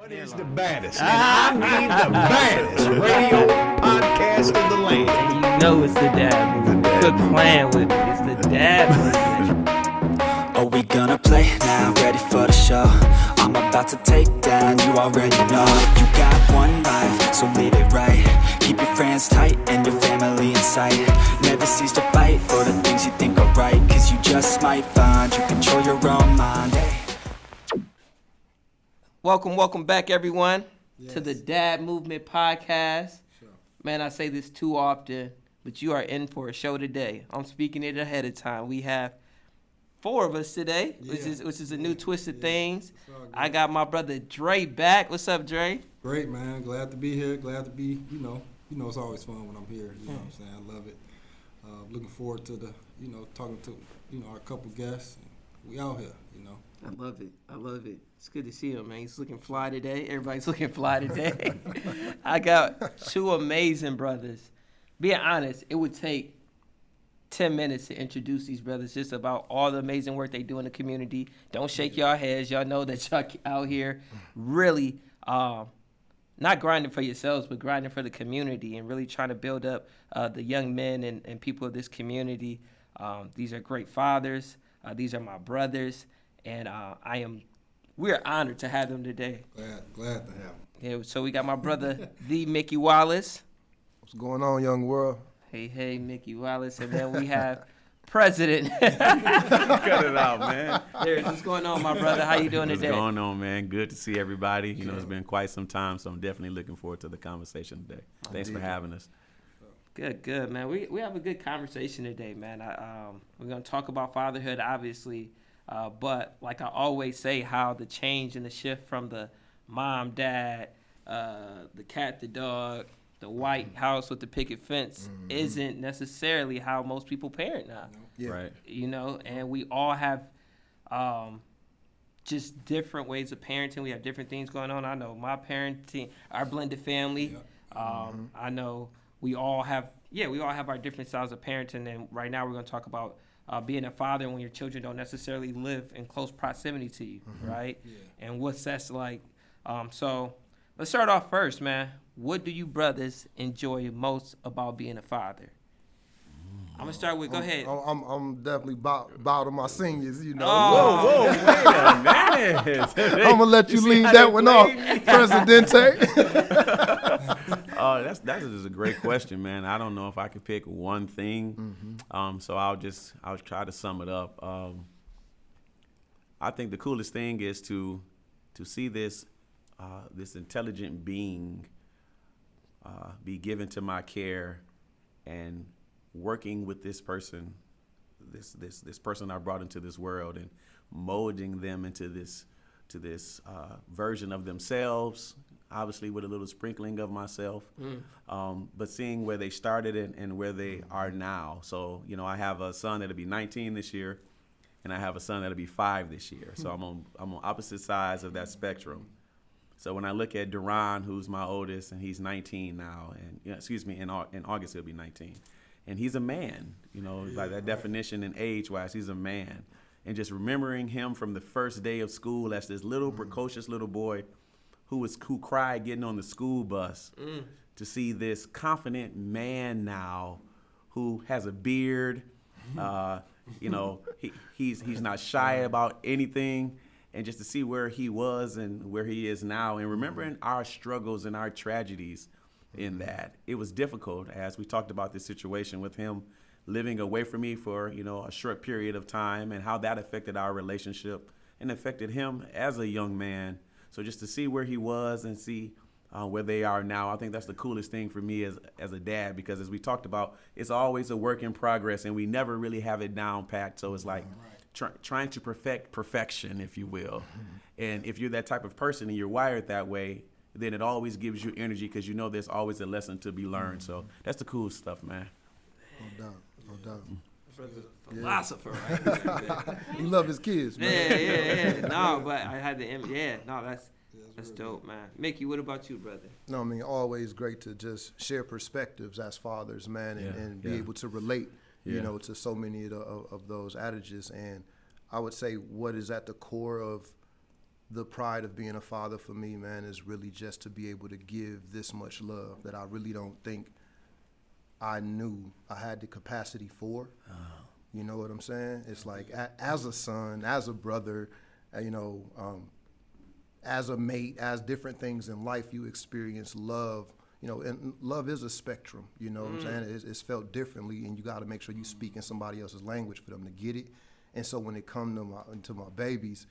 What is the baddest? And I mean the baddest radio podcast of the land. And you know it's the dad movement. Quit playing with me. It's the dad movement. Are we gonna play now? Ready for the show? I'm about to take down, you already know. You got one life, so live it right. Keep your friends tight and your family in sight. Never cease to fight for the things you think are right. Cause you just might find you control your own mind. Hey. Welcome back, everyone, to the Dad Movement Podcast. Sure. Man, I say this too often, but you are in for a show today. I'm speaking it ahead of time. We have 4 of us today, which is a new twist of things. I got my brother Dre back. What's up, Dre? Great, man. Glad to be here. Glad to be, you know, it's always fun when I'm here. You know what I'm saying? I love it. Looking forward to the, talking to, our couple guests. We out here, I love it. It's good to see him, man. He's looking fly today. Everybody's looking fly today. I got 2 amazing brothers. Being honest, it would take 10 minutes to introduce these brothers just about all the amazing work they do in the community. Don't shake y'all heads. Y'all know that y'all out here really not grinding for yourselves, but grinding for the community and really trying to build up the young men and people of this community. These are great fathers. These are my brothers. And we're honored to have them today. glad to have them. Yeah, so we got my brother, the Mickey Wallace. What's going on, young world? Hey, Mickey Wallace. And then we have President. Cut it out, man. What's going on, my brother? How you doing today? What's going on, man? Good to see everybody. It's been quite some time, so I'm definitely looking forward to the conversation today. Thanks for having us. Good, man. We have a good conversation today, man. We're going to talk about fatherhood, obviously. But like I always say, how the change and the shift from the mom, dad, the cat, the dog, the white house with the picket fence isn't necessarily how most people parent now. Yeah. Right. And we all have just different ways of parenting. We have different things going on. I know my parenting, our blended family. I know we all have our different styles of parenting. And right now we're going to talk about being a father when your children don't necessarily live in close proximity to you, right? Yeah. And what's that's like. So let's start off first, man. What do you brothers enjoy most about being a father? I'm gonna start with. Go ahead. I'm definitely bow to my seniors, Whoa, wait a minute. I'm gonna let you lead that one off, Presidente. That's just a great question, man. I don't know if I could pick one thing. So I'll try to sum it up. I think the coolest thing is to see this intelligent being be given to my care, and working with this person, this person I brought into this world, and molding them into this version of themselves. Obviously, with a little sprinkling of myself, but seeing where they started and where they are now. So, I have a son that'll be 19 this year, and I have a son that'll be 5 this year. So I'm on opposite sides of that spectrum. So when I look at Duran, who's my oldest, and he's 19 now, and in August he'll be 19, and he's a man. By that definition and age-wise, he's a man. And just remembering him from the first day of school as this little precocious little boy who cried getting on the school bus, to see this confident man now who has a beard. He's not shy about anything. And just to see where he was and where he is now, and remembering our struggles and our tragedies in that. It was difficult, as we talked about this situation with him living away from me for, a short period of time, and how that affected our relationship and affected him as a young man. So just to see where he was and see where they are now, I think that's the coolest thing for me as a dad, because as we talked about, it's always a work in progress, and we never really have it down packed. So it's like trying to perfect perfection, if you will. And if you're that type of person and you're wired that way, then it always gives you energy, because there's always a lesson to be learned. So that's the cool stuff, man. No doubt. Philosopher, right? He love his kids, man. Yeah. No, but I had that's dope, man. Mickey, what about you, brother? No, always great to just share perspectives as fathers, man, and be able to relate, to so many of those adages. And I would say what is at the core of the pride of being a father for me, man, is really just to be able to give this much love that I really don't think I knew I had the capacity for. You know what I'm saying? It's like as a son, as a brother, as a mate, as different things in life, you experience love. And love is a spectrum. You know what I'm saying? It's felt differently, and you got to make sure you speak in somebody else's language for them to get it. And so when it comes to my babies,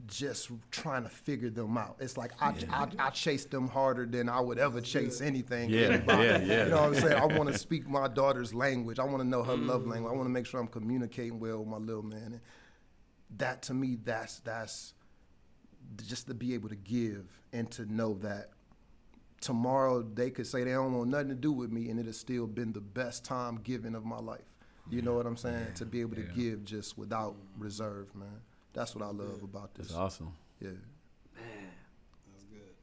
just trying to figure them out. It's like I chase them harder than I would ever chase anything. Yeah. You know what I'm saying? I want to speak my daughter's language. I want to know her love language. I want to make sure I'm communicating well with my little man. And that, to me, that's just to be able to give and to know that tomorrow they could say they don't want nothing to do with me, and it has still been the best time giving of my life. You know what I'm saying? To be able to give just without reserve, man. That's what I love about this. That's awesome. Yeah. Man. That's good.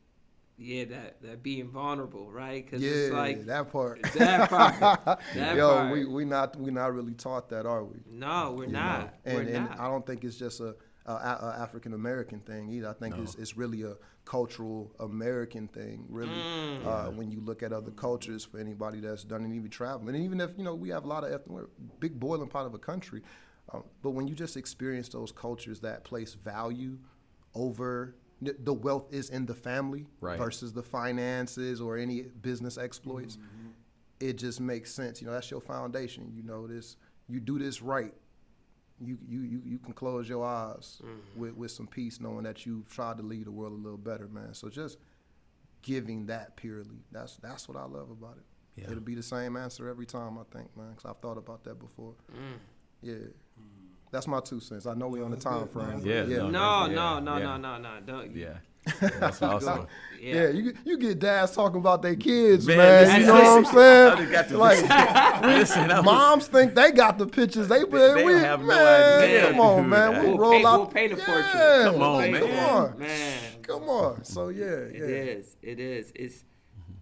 Yeah, that being vulnerable, right? Because Yeah, it's like that part. that part. Yo, part. we not really taught that, are we? No, we're You not. know? We're And not. I don't think it's just a African American thing either. I think it's really a cultural American thing, really. When you look at other cultures, for anybody that's done any traveling, and even if we have a lot of we're a big boiling pot of a country, but when you just experience those cultures that place value over the wealth is in the family versus the finances or any business exploits, it just makes sense. That's your foundation. You do this right. You can close your eyes with some peace, knowing that you've tried to lead the world a little better, man. So just giving that purely, that's what I love about it. Yeah. It'll be the same answer every time, I think, man, because I've thought about that before. Yeah. That's my 2 cents. I know we on the time frame. Yeah. No. Don't. Yeah. That's awesome. Yeah, you get dads talking about their kids, Man, man. You know what I'm saying? got the Like, moms think they got the pictures. They have no idea. Come on, man. We'll We'll paint a portrait. Come on, man. Come on. So yeah. It is. It's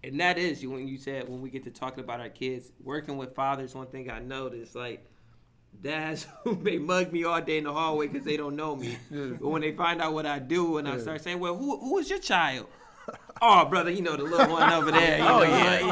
and that is when you said when we get to talking about our kids, working with fathers. One thing I noticed, like, dads who may mug me all day in the hallway because they don't know me. But when they find out what I do and I start saying, well, who is your child? Oh, brother, the little one over there.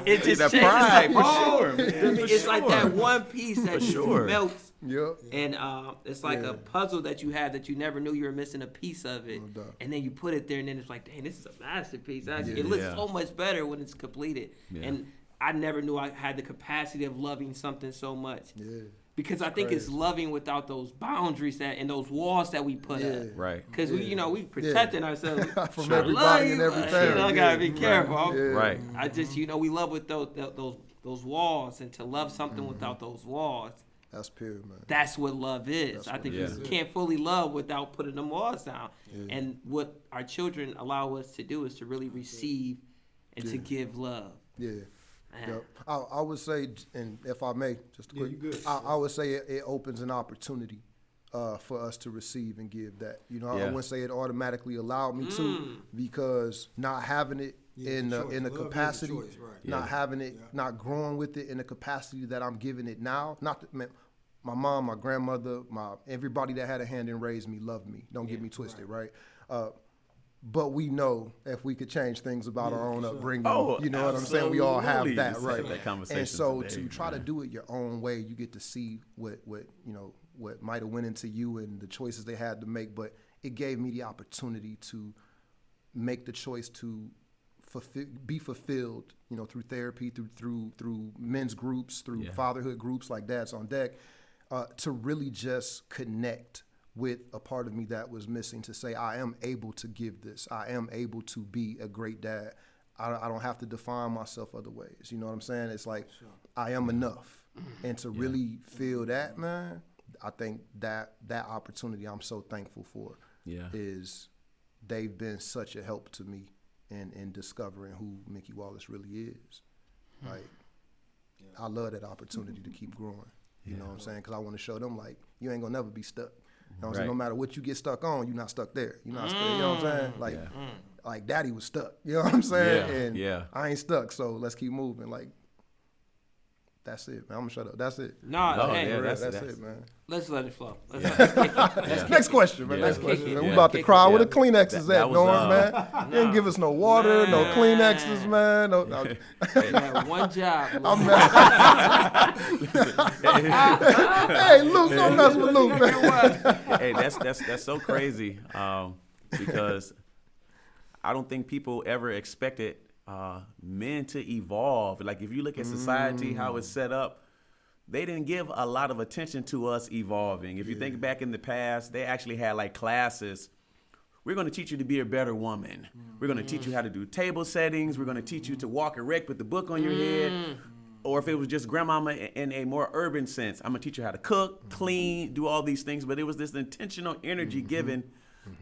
It just that changes pride, the for whole- sure, man. It's like that one piece that just melts. Yep. And it's like a puzzle that you had that you never knew you were missing a piece of it. No doubt. And then you put it there and then it's like, dang, this is a masterpiece. It looks so much better when it's completed. Yeah. And I never knew I had the capacity of loving something so much. Yeah. Because I think it's loving without those boundaries and those walls that we put up. Right. Because we protecting ourselves From everybody and everything. I gotta be careful. Yeah. Right. I just we love with those walls, and to love something without those walls. That's pure, man. That's what love is. That's I think what you can't fully love without putting them walls down. Yeah. And what our children allow us to do is to really receive and to give love. Yeah. Yep. I would say, and if I may, just quick, you good. I would say it opens an opportunity for us to receive and give that. I wouldn't say it automatically allowed me to, because not having it in the capacity, not having it, not growing with it in the capacity that I'm giving it now. My mom, my grandmother, everybody that had a hand in raising me loved me. Don't get me twisted, right? But we know if we could change things about our own upbringing, you know what I'm saying? We all have that, right? That conversation and so today, to try to do it your own way, you get to see what might have went into you and the choices they had to make. But it gave me the opportunity to make the choice to be fulfilled, through therapy, through men's groups, through fatherhood groups like Dads on Deck, to really just connect with a part of me that was missing, to say I am able to give this. I am able to be a great dad. I don't have to define myself other ways. You know what I'm saying? It's like I am enough. And to really feel that, man, I think that opportunity I'm so thankful for is they've been such a help to me in discovering who Mickey Wallace really is. Like, I love that opportunity to keep growing. You know what I'm saying? Because I want to show them, like, you ain't going to never be stuck. You know what I'm saying? No matter what you get stuck on, you're not stuck there. You're not stuck. You know what I'm saying? Like Daddy was stuck. You know what I'm saying? I ain't stuck, so let's keep moving. Like, That's it, man. I'm gonna shut up. That's it. Nah, Oh, hey, yeah, That's that's it, man. let's let it flow. Let's kick it. Next question, man. Yeah. Next Let's question, kick it. man. We Yeah. about to Kick cry. it. Where the Yeah. Kleenexes That at, was, Norm, man? You didn't give us no water, no Man. Kleenexes, man. No, no. You had one job. I'm Lord. Hey, Luke, don't mess with Luke, man. Hey, that's so crazy because I don't think people ever expected men to evolve. Like if you look at society, how it's set up, they didn't give a lot of attention to us evolving. If you think back in the past, they actually had like classes. We're going to teach you to be a better woman. We're going to teach you how to do table settings. We're going to teach you to walk erect with the book on your head. Or if it was just grandmama in a more urban sense, I'm going to teach you how to cook, clean, do all these things. But it was this intentional energy given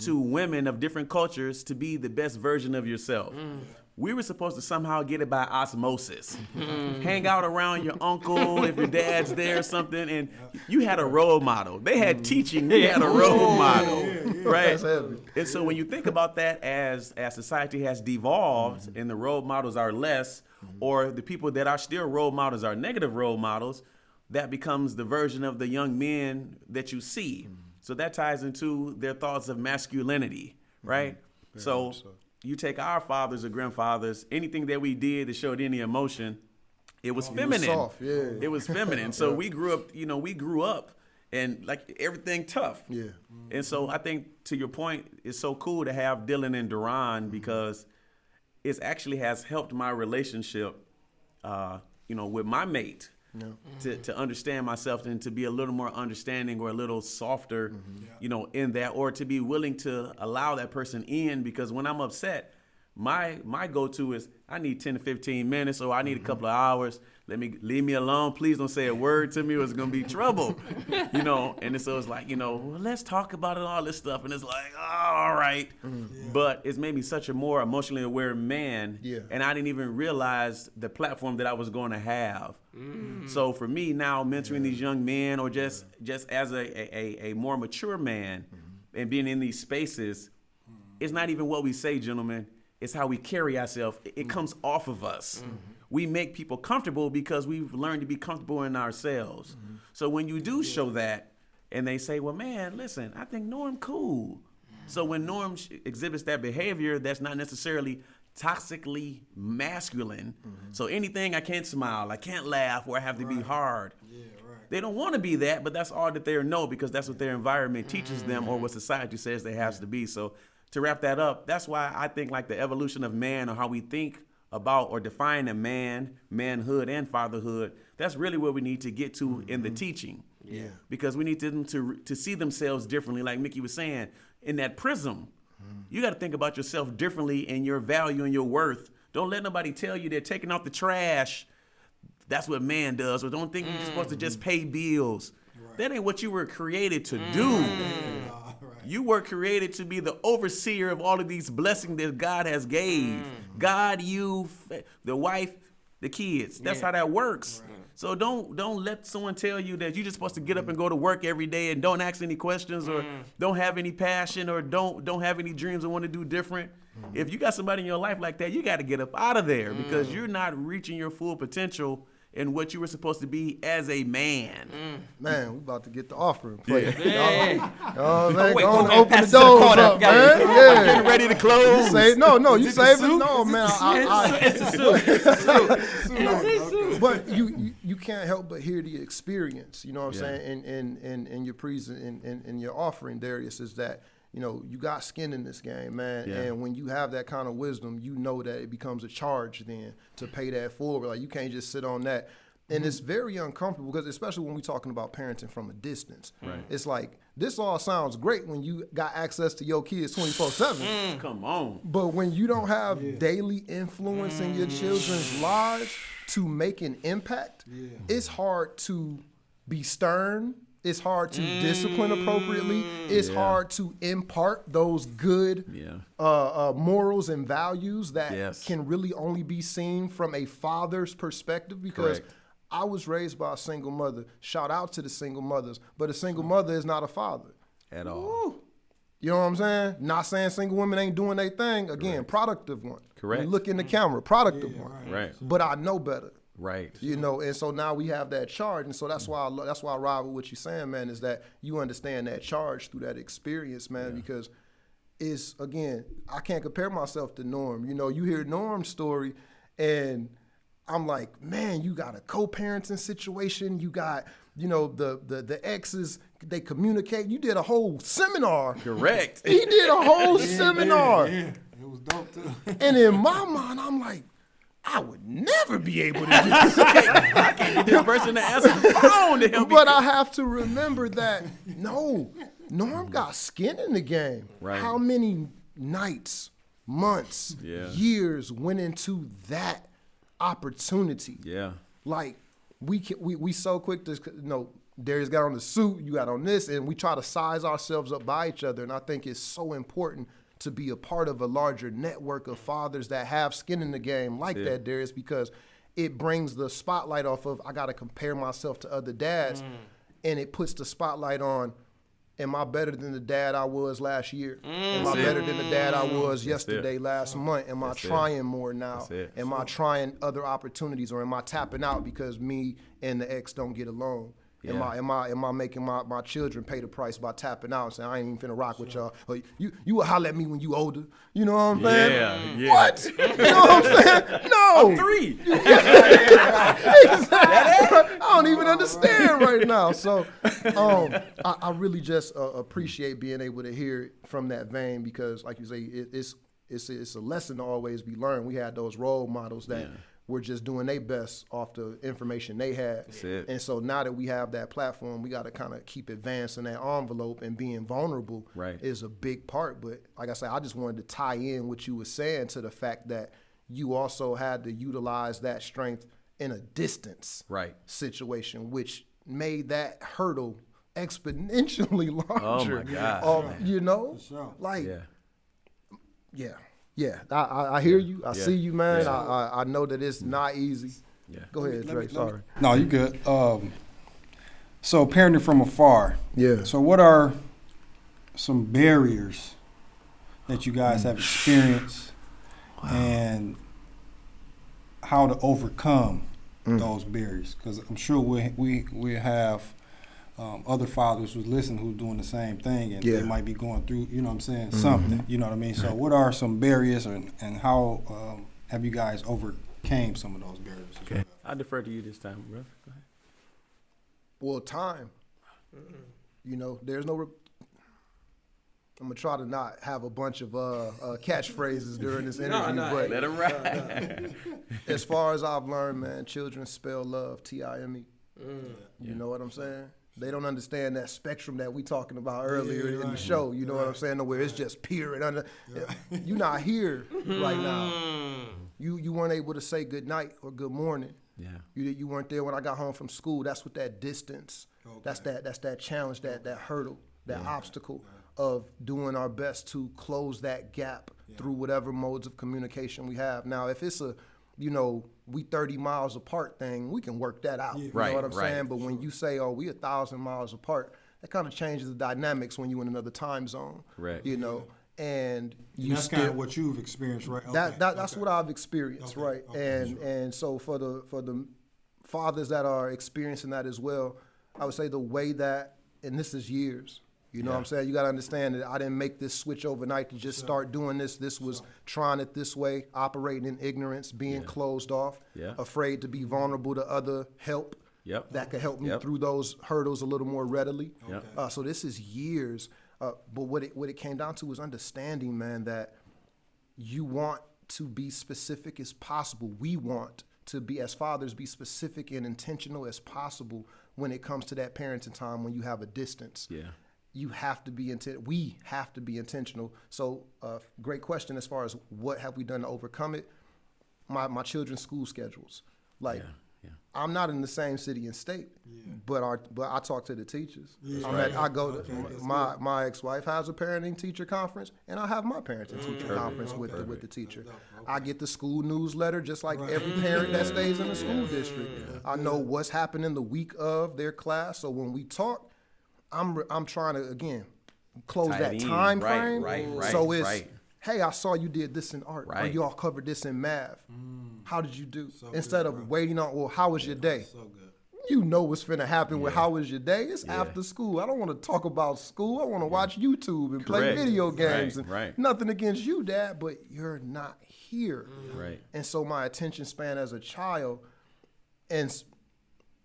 to women of different cultures to be the best version of yourself. We were supposed to somehow get it by osmosis. Hang out around your uncle if your dad's there or something, and you had a role model. They had teaching, we had a role model, right? That's heavy. And so when you think about that as society has devolved and the role models are less, or the people that are still role models are negative role models, that becomes the version of the young men that you see. So that ties into their thoughts of masculinity, right? So you take our fathers or grandfathers, anything that we did that showed any emotion, it was feminine. soft, yeah. It was feminine. So we grew up, and like everything tough. Yeah. And so I think to your point, it's so cool to have Dylan and Duran because it actually has helped my relationship, with my mate. To understand myself and to be a little more understanding or a little softer, in that, or to be willing to allow that person in, because when I'm upset, my go-to is I need 10 to 15 minutes or I need a couple of hours. Leave me alone. Please don't say a word to me or it's going to be trouble, And so it's like, well, let's talk about it, all this stuff. And it's like, oh, all right. But it's made me such a more emotionally aware man. Yeah. And I didn't even realize the platform that I was going to have. So for me now, mentoring these young men or just as a more mature man and being in these spaces, it's not even what we say, gentlemen. It's how we carry ourselves. It comes off of us. We make people comfortable because we've learned to be comfortable in ourselves. So when you do show that and they say, well, man, listen, I think Norm cool. So when Norm exhibits that behavior, that's not necessarily toxically masculine. So anything I can't smile, I can't laugh, or I have to be hard. They don't want to be that, but that's all that they know because that's what their environment teaches them or what society says they has to be. So to wrap that up, that's why I think like the evolution of man or how we think about or define a man, manhood and fatherhood, that's really where we need to get to in the teaching. Yeah. Because we need them to see themselves differently, like Mickey was saying, in that prism. You got to think about yourself differently and your value and your worth. Don't let nobody tell you they're taking out the trash. That's what man does. Or don't think you're supposed to just pay bills. That ain't what you were created to do. You were created to be the overseer of all of these blessings that God has gave. God, you, the wife, the kids. That's how that works. So don't let someone tell you that you're just supposed to get up and go to work every day and don't ask any questions or don't have any passion or don't have any dreams and want to do different. If you got somebody in your life like that, you got to get up out of there because you're not reaching your full potential in what you were supposed to be as a man. Man, we about to get the offering plate. Yeah. Oh, man, wait, go on and man, open pass the it to the doors corner. up, Got man. it. Yeah. Getting ready to close. You save, no, you save it. soup? No, man. But you can't help but hear the experience. You know what I'm saying? In your in your offering, Darius, is that you got skin in this game, man. Yeah. And when you have that kind of wisdom, you know that it becomes a charge then to pay that forward. Like you can't just sit on that. And it's very uncomfortable because especially when we're talking about parenting from a distance. Right. It's like, this all sounds great when you got access to your kids 24/7. Come on. But when you don't have daily influence in your children's lives to make an impact, it's hard to be stern. It's hard to discipline appropriately. It's hard to impart those good morals and values that can really only be seen from a father's perspective because I was raised by a single mother. Shout out to the single mothers. But a single mother is not a father. At all. You know what I'm saying? Not saying single women ain't doing their thing. Again, productive one. Correct. You look in the camera, productive one. Right. But I know better. Right. You know, and so now we have that charge, and so that's why I ride with what you're saying, man. Is that you understand that charge through that experience, man? Because it's, again, I can't compare myself to Norm. You know, you hear Norm's story, and I'm like, man, you got a co-parenting situation. You got, you know, the exes, they communicate. You did a whole seminar. Correct. He did a whole seminar. Yeah, it was dope too. And in my mind, I'm like, I would never be able to do this. I can't get this person to answer the phone to help me. But I have to remember that, no, Norm got skin in the game. Right. How many nights, months, years went into that opportunity? Yeah. Like, we so quick to, you know, Darius got on the suit, you got on this, and we try to size ourselves up by each other. And I think it's so important to be a part of a larger network of fathers that have skin in the game like that, Darius, because it brings the spotlight off of, I got to compare myself to other dads, and it puts the spotlight on, am I better than the dad I was last year? Am I better than the dad I was yesterday, last month? Am I trying more now? Am I trying other opportunities, or am I tapping out because me and the ex don't get along? Am I making my children pay the price by tapping out and saying, I ain't even finna rock with y'all? Or you will holler at me when you older. You know what I'm saying? Yeah. What? You know what I'm saying? No. I'm 3. I don't even understand right now. So I really just appreciate being able to hear it from that vein, because, like you say, it's a lesson to always be learned. We had those role models that were just doing their best off the information they had. That's it. And so now that we have that platform, we got to kind of keep advancing that envelope, and being vulnerable is a big part. But like I said, I just wanted to tie in what you were saying to the fact that you also had to utilize that strength in a distance situation, which made that hurdle exponentially larger. Oh my God. You know, like, yeah, I hear you. I see you, man. Yeah. I know that it's not easy. Yeah. Go ahead, Dre. Sorry. No, you good. So parenting from afar. Yeah. So what are some barriers that you guys have experienced, and how to overcome those barriers? Because I'm sure we have other fathers who's listening who's doing the same thing, and they might be going through, you know what I'm saying, something, you know what I mean? So what are some barriers, and how have you guys overcame some of those barriers? Okay. I defer to you this time, brother. Go ahead. Well, time. You know, there's no. I'm gonna try to not have a bunch of catchphrases during this interview, but Let him ride. as far as I've learned, man, children spell love Time. You know what I'm saying? They don't understand that spectrum that we talking about earlier in the show. You know what I'm saying? Where it's just pure and under. You're not here right now. You weren't able to say good night or good morning. Yeah. You weren't there when I got home from school. That's what that distance. That's that challenge, that hurdle, that obstacle of doing our best to close that gap through whatever modes of communication we have. Now, if it's a, you know, we 30 miles apart thing, we can work that out. You know what I'm saying? But when you say, oh, we 1,000 miles apart, that kind of changes the dynamics when you're in another time zone. Right. You know, and you that's kind of what you've experienced, right? That's what I've experienced, right? And so for the fathers that are experiencing that as well, I would say the way that, and this is years. You know what I'm saying? You got to understand that I didn't make this switch overnight to just start doing this. This was trying it this way, operating in ignorance, being closed off, afraid to be vulnerable to other help that could help me through those hurdles a little more readily. So this is years. But what it came down to was understanding, man, that you want to be specific as possible. We want to be, as fathers, be specific and intentional as possible when it comes to that parenting time when you have a distance. You have to be we have to be intentional. So great question as far as what have we done to overcome it. My children's school schedules. Like, I'm not in the same city and state, but I talk to the teachers. I go to my ex-wife has a parenting teacher conference, and I have my parenting teacher conference with the teacher. I get the school newsletter just like every parent that stays in the school district. I know what's happening the week of their class, so when we talk, I'm trying to, again, close that time frame. So it's hey, I saw you did this in art, or Right. you all covered this in math. How did you do? So Instead good, of bro. waiting on, well, how was your day? So good. You know what's finna happen with Yeah. how was your day? It's Yeah. after school. I don't want to talk about school. I want to watch YouTube and play Correct. video Right, games. And right. Nothing against you, Dad, but you're not here. Right. And so my attention span as a child, and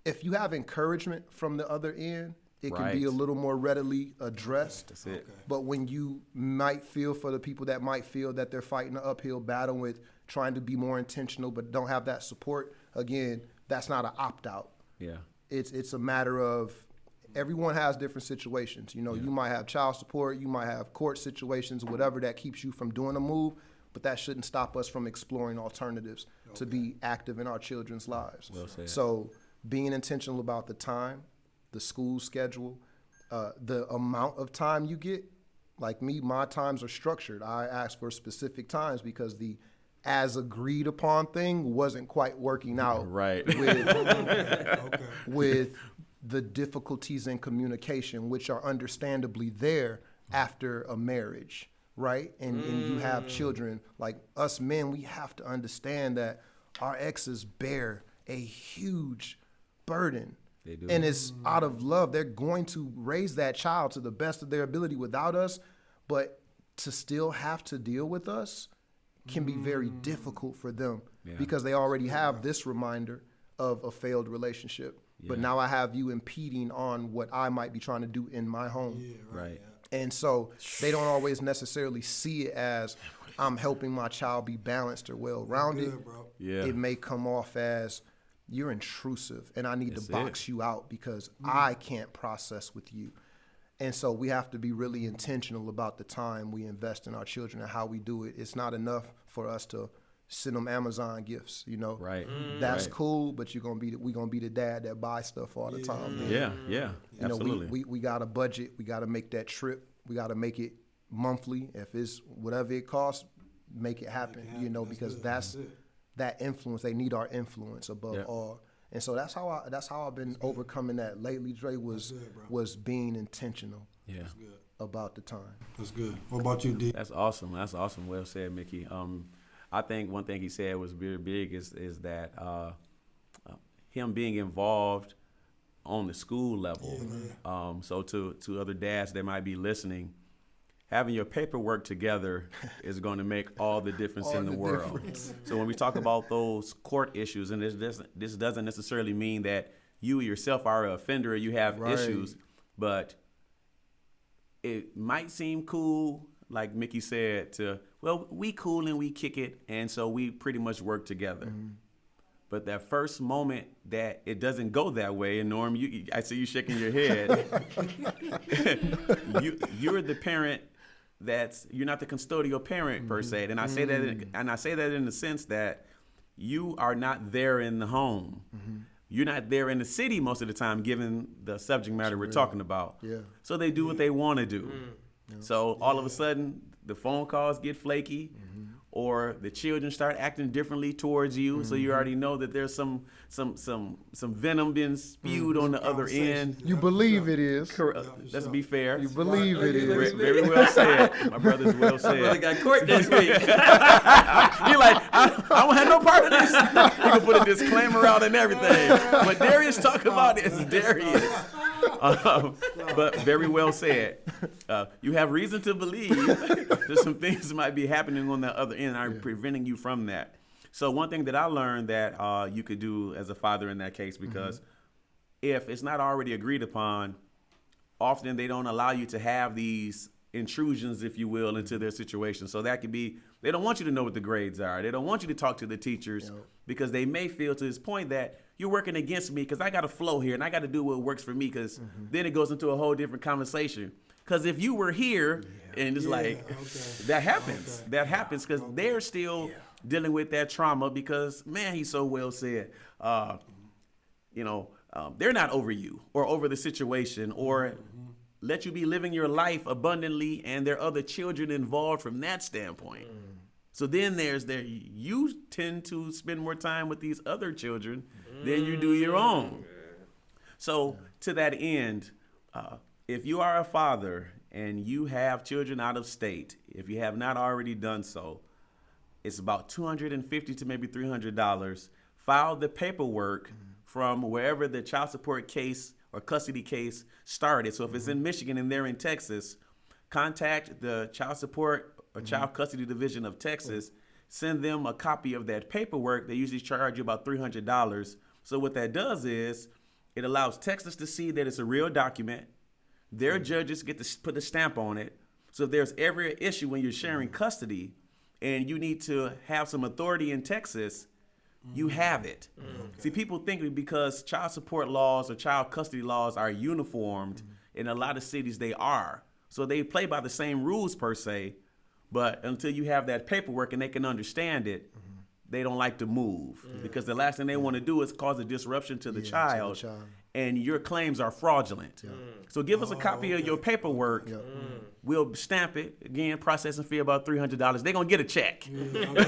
if you have encouragement from the other end, it can be Right. a little more readily addressed. That's it. But when you might feel for the people that might feel that they're fighting an uphill battle with trying to be more intentional but don't have that support, again, that's not an opt-out. Yeah. It's a matter of everyone has different situations. You know, you might have child support, you might have court situations, whatever that keeps you from doing a move, but that shouldn't stop us from exploring alternatives to be active in our children's lives. Well said. So being intentional about the time, the school schedule, the amount of time you get. Like me, my times are structured. I ask for specific times because the as agreed upon thing wasn't quite working out Right. with the difficulties in communication, which are understandably there after a marriage, right? And you have children. Like us men, we have to understand that our exes bear a huge burden. They do. And it's out of love. They're going to raise that child to the best of their ability without us, but to still have to deal with us can be very difficult for them Yeah. because they already have this reminder of a failed relationship. But Yeah. now I have you impeding on what I might be trying to do in my home. Right. And so they don't always necessarily see it as I'm helping my child be balanced or well-rounded. Good, bro. Yeah. It may come off as you're intrusive and I need That's to box you out because I can't process with you. And so we have to be really intentional about the time we invest in our children and how we do it. It's not enough for us to send them Amazon gifts, you know. Right. That's Right. cool, but we're gonna be the dad that buys stuff all the time. man. Yeah. Yeah. You know, Absolutely. we got a budget. We got to make that trip. We got to make it monthly. If it's whatever it costs, make it happen. You know, because that's that influence. They need our influence above Yeah. all. And so that's how I've been overcoming that lately. Dre was being intentional Yeah. about the time. That's good. What about you, D? That's awesome. That's awesome. Well said, Mickey. I think one thing he said was very big is that him being involved on the school level. So to other dads that might be listening, having your paperwork together is going to make all the difference in the world. So when we talk about those court issues, and this doesn't necessarily mean that you yourself are an offender or you have Right. issues, but it might seem cool, like Mickey said, well, we cool and we kick it, and so we pretty much work together. But that first moment that it doesn't go that way, and Norm, I see you shaking your head. You're the parent you're not the custodial parent per se, and I say that in the sense that you are not there in the home. You're not there in the city most of the time, given the subject matter we're talking about. Yeah. So they do what they want to do. So all of a sudden, the phone calls get flaky, or the children start acting differently towards you. So you already know that there's some venom being spewed on the other end. You believe it is. Let's be fair. You believe it is. Very well said. My brother's well Brother said. got court this week. You're like, I don't have no part of this. You can put a disclaimer out and everything. But Darius talk about it. It's Darius. But very well said. You have reason to believe there's some things might be happening on the other end are preventing you from that. So one thing that I learned that you could do as a father in that case, because if it's not already agreed upon, often they don't allow you to have these intrusions, if you will, into their situation. So that could be, they don't want you to know what the grades are. They don't want you to talk to the teachers because they may feel to this point that you're working against me because I got a flow here and I got to do what works for me, because then it goes into a whole different conversation. Because if you were here and it's that happens. That happens because they're still dealing with that trauma because, man, he's so well said. They're not over you or over the situation or let you be living your life abundantly, and there are other children involved from that standpoint. So then you tend to spend more time with these other children than you do your own. So to that end, if you are a father and you have children out of state, if you have not already done so, it's about $250 to maybe $300. File the paperwork from wherever the child support case or custody case started. So if it's in Michigan and they're in Texas, contact the child support or child custody division of Texas. Send them a copy of that paperwork. They usually charge you about $300. So what that does is it allows Texas to see that it's a real document. Their judges get to put a stamp on it. So if there's ever an issue when you're sharing custody and you need to have some authority in Texas, you have it. See, people think because child support laws or child custody laws are uniformed, in a lot of cities they are. So they play by the same rules per se, but until you have that paperwork and they can understand it, they don't like to move because the last thing they want to do is cause a disruption to the child. And your claims are fraudulent. So give us a copy of your paperwork. We'll stamp it. Again, processing fee about $300. They're going to get a check.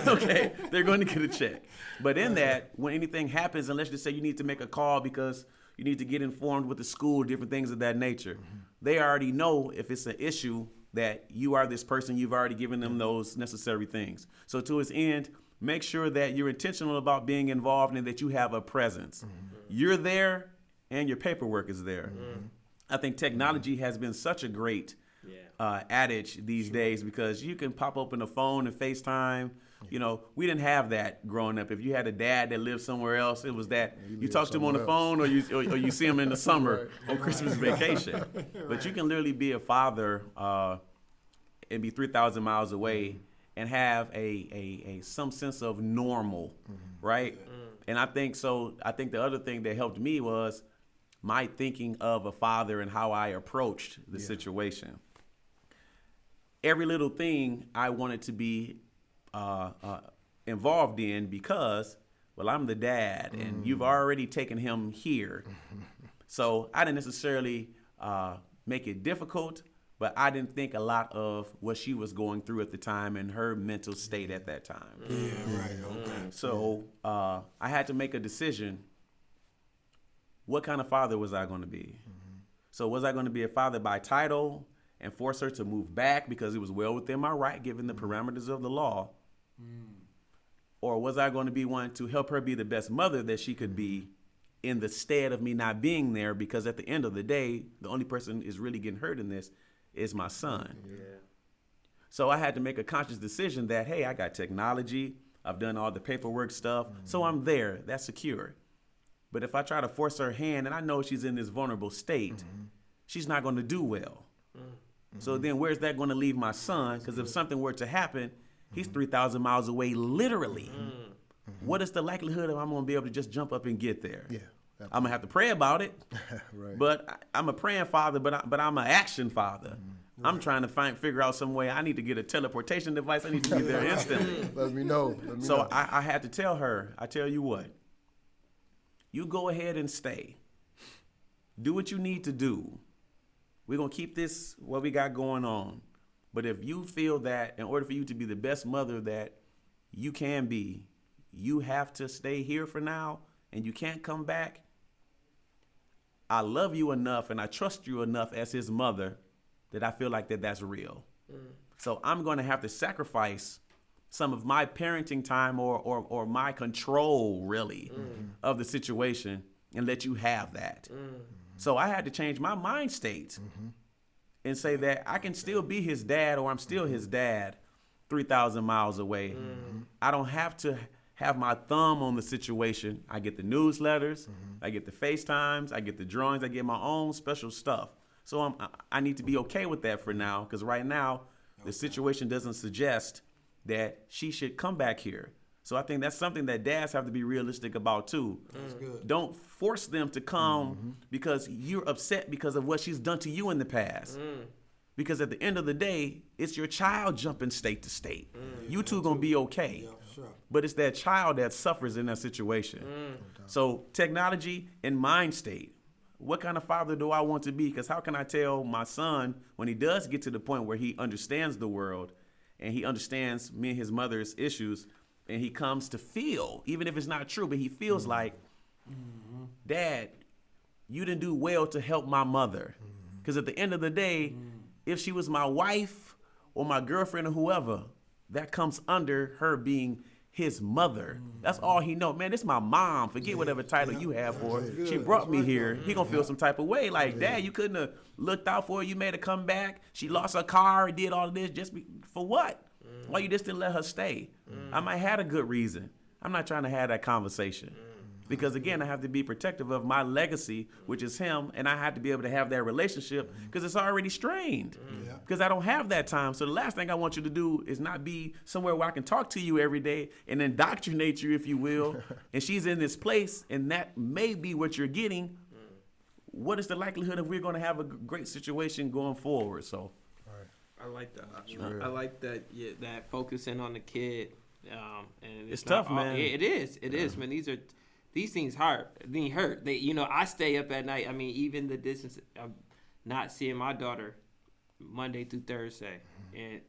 Okay? They're going to get a check. But in that, when anything happens, and let's just say you need to make a call because you need to get informed with the school, different things of that nature, they already know if it's an issue that you are this person. You've already given them those necessary things. So to its end, make sure that you're intentional about being involved and that you have a presence. You're there. And your paperwork is there. I think technology has been such a great adage these days because you can pop open a phone and FaceTime. You know, we didn't have that growing up. If you had a dad that lived somewhere else, it was that you talk to him on the phone or you see him in the summer on Christmas vacation. But you can literally be a father and be 3,000 miles away and have a some sense of normal, right? And I think the other thing that helped me was my thinking of a father and how I approached the situation. Every little thing I wanted to be involved in because, well, I'm the dad and you've already taken him here. So I didn't necessarily make it difficult, but I didn't think a lot of what she was going through at the time and her mental state at that time. So I had to make a decision. What kind of father was I going to be? So was I going to be a father by title and force her to move back because it was well within my right given the parameters of the law? Or was I going to be one to help her be the best mother that she could be in the stead of me not being there? Because at the end of the day, the only person is really getting hurt in this is my son. So I had to make a conscious decision that, hey, I got technology. I've done all the paperwork stuff. So I'm there. That's secure. But if I try to force her hand and I know she's in this vulnerable state, she's not going to do well. So then where's that going to leave my son? Because if something were to happen, he's 3,000 miles away, literally. What is the likelihood of I'm going to be able to just jump up and get there? I'm going to have to pray about it. But I'm a praying father, but I'm an action father. I'm trying to figure out some way. I need to get a teleportation device. I need to be there instantly. Let me know. So I had to tell her, I tell you what, you go ahead and stay. Do what you need to do. We're going to keep this, what we got going on. But if you feel that in order for you to be the best mother that you can be, you have to stay here for now and you can't come back, I love you enough and I trust you enough as his mother that I feel like that's real. So I'm going to have to sacrifice some of my parenting time or my control, really, of the situation and let you have that. So I had to change my mind state and say that I can still be his dad or I'm still his dad 3,000 miles away. I don't have to have my thumb on the situation. I get the newsletters, I get the FaceTimes, I get the drawings, I get my own special stuff. So I need to be okay with that for now because right now the situation doesn't suggest that she should come back here. So I think that's something that dads have to be realistic about too. That's good. Don't force them to come because you're upset because of what she's done to you in the past. Because at the end of the day, it's your child jumping state to state. You two gonna be okay. But it's that child that suffers in that situation. So technology and mind state. What kind of father do I want to be? Because how can I tell my son when he does get to the point where he understands the world and he understands me and his mother's issues and he comes to feel, even if it's not true, but he feels like, Dad, you didn't do well to help my mother. Because at the end of the day, if she was my wife or my girlfriend or whoever, that comes under her being his mother. That's all he know. Man, this is my mom. Forget whatever title you have for her. She brought me here. He gonna feel some type of way. Like, Dad, you couldn't have looked out for her. You made her come back. She lost her car and did all of this for what? Why you just didn't let her stay? I might have a good reason. I'm not trying to have that conversation. Because again, I have to be protective of my legacy, which is him, and I have to be able to have that relationship because it's already strained. Because I don't have that time. So the last thing I want you to do is not be somewhere where I can talk to you every day and indoctrinate you, if you will. And she's in this place, and that may be what you're getting. What is the likelihood of we're going to have a great situation going forward? So, I like that. I like that. Yeah, that focusing on the kid. And it's tough, man. Yeah, it is. It is, man. These things hurt. I stay up at night. I mean, even the distance of not seeing my daughter Monday through Thursday, and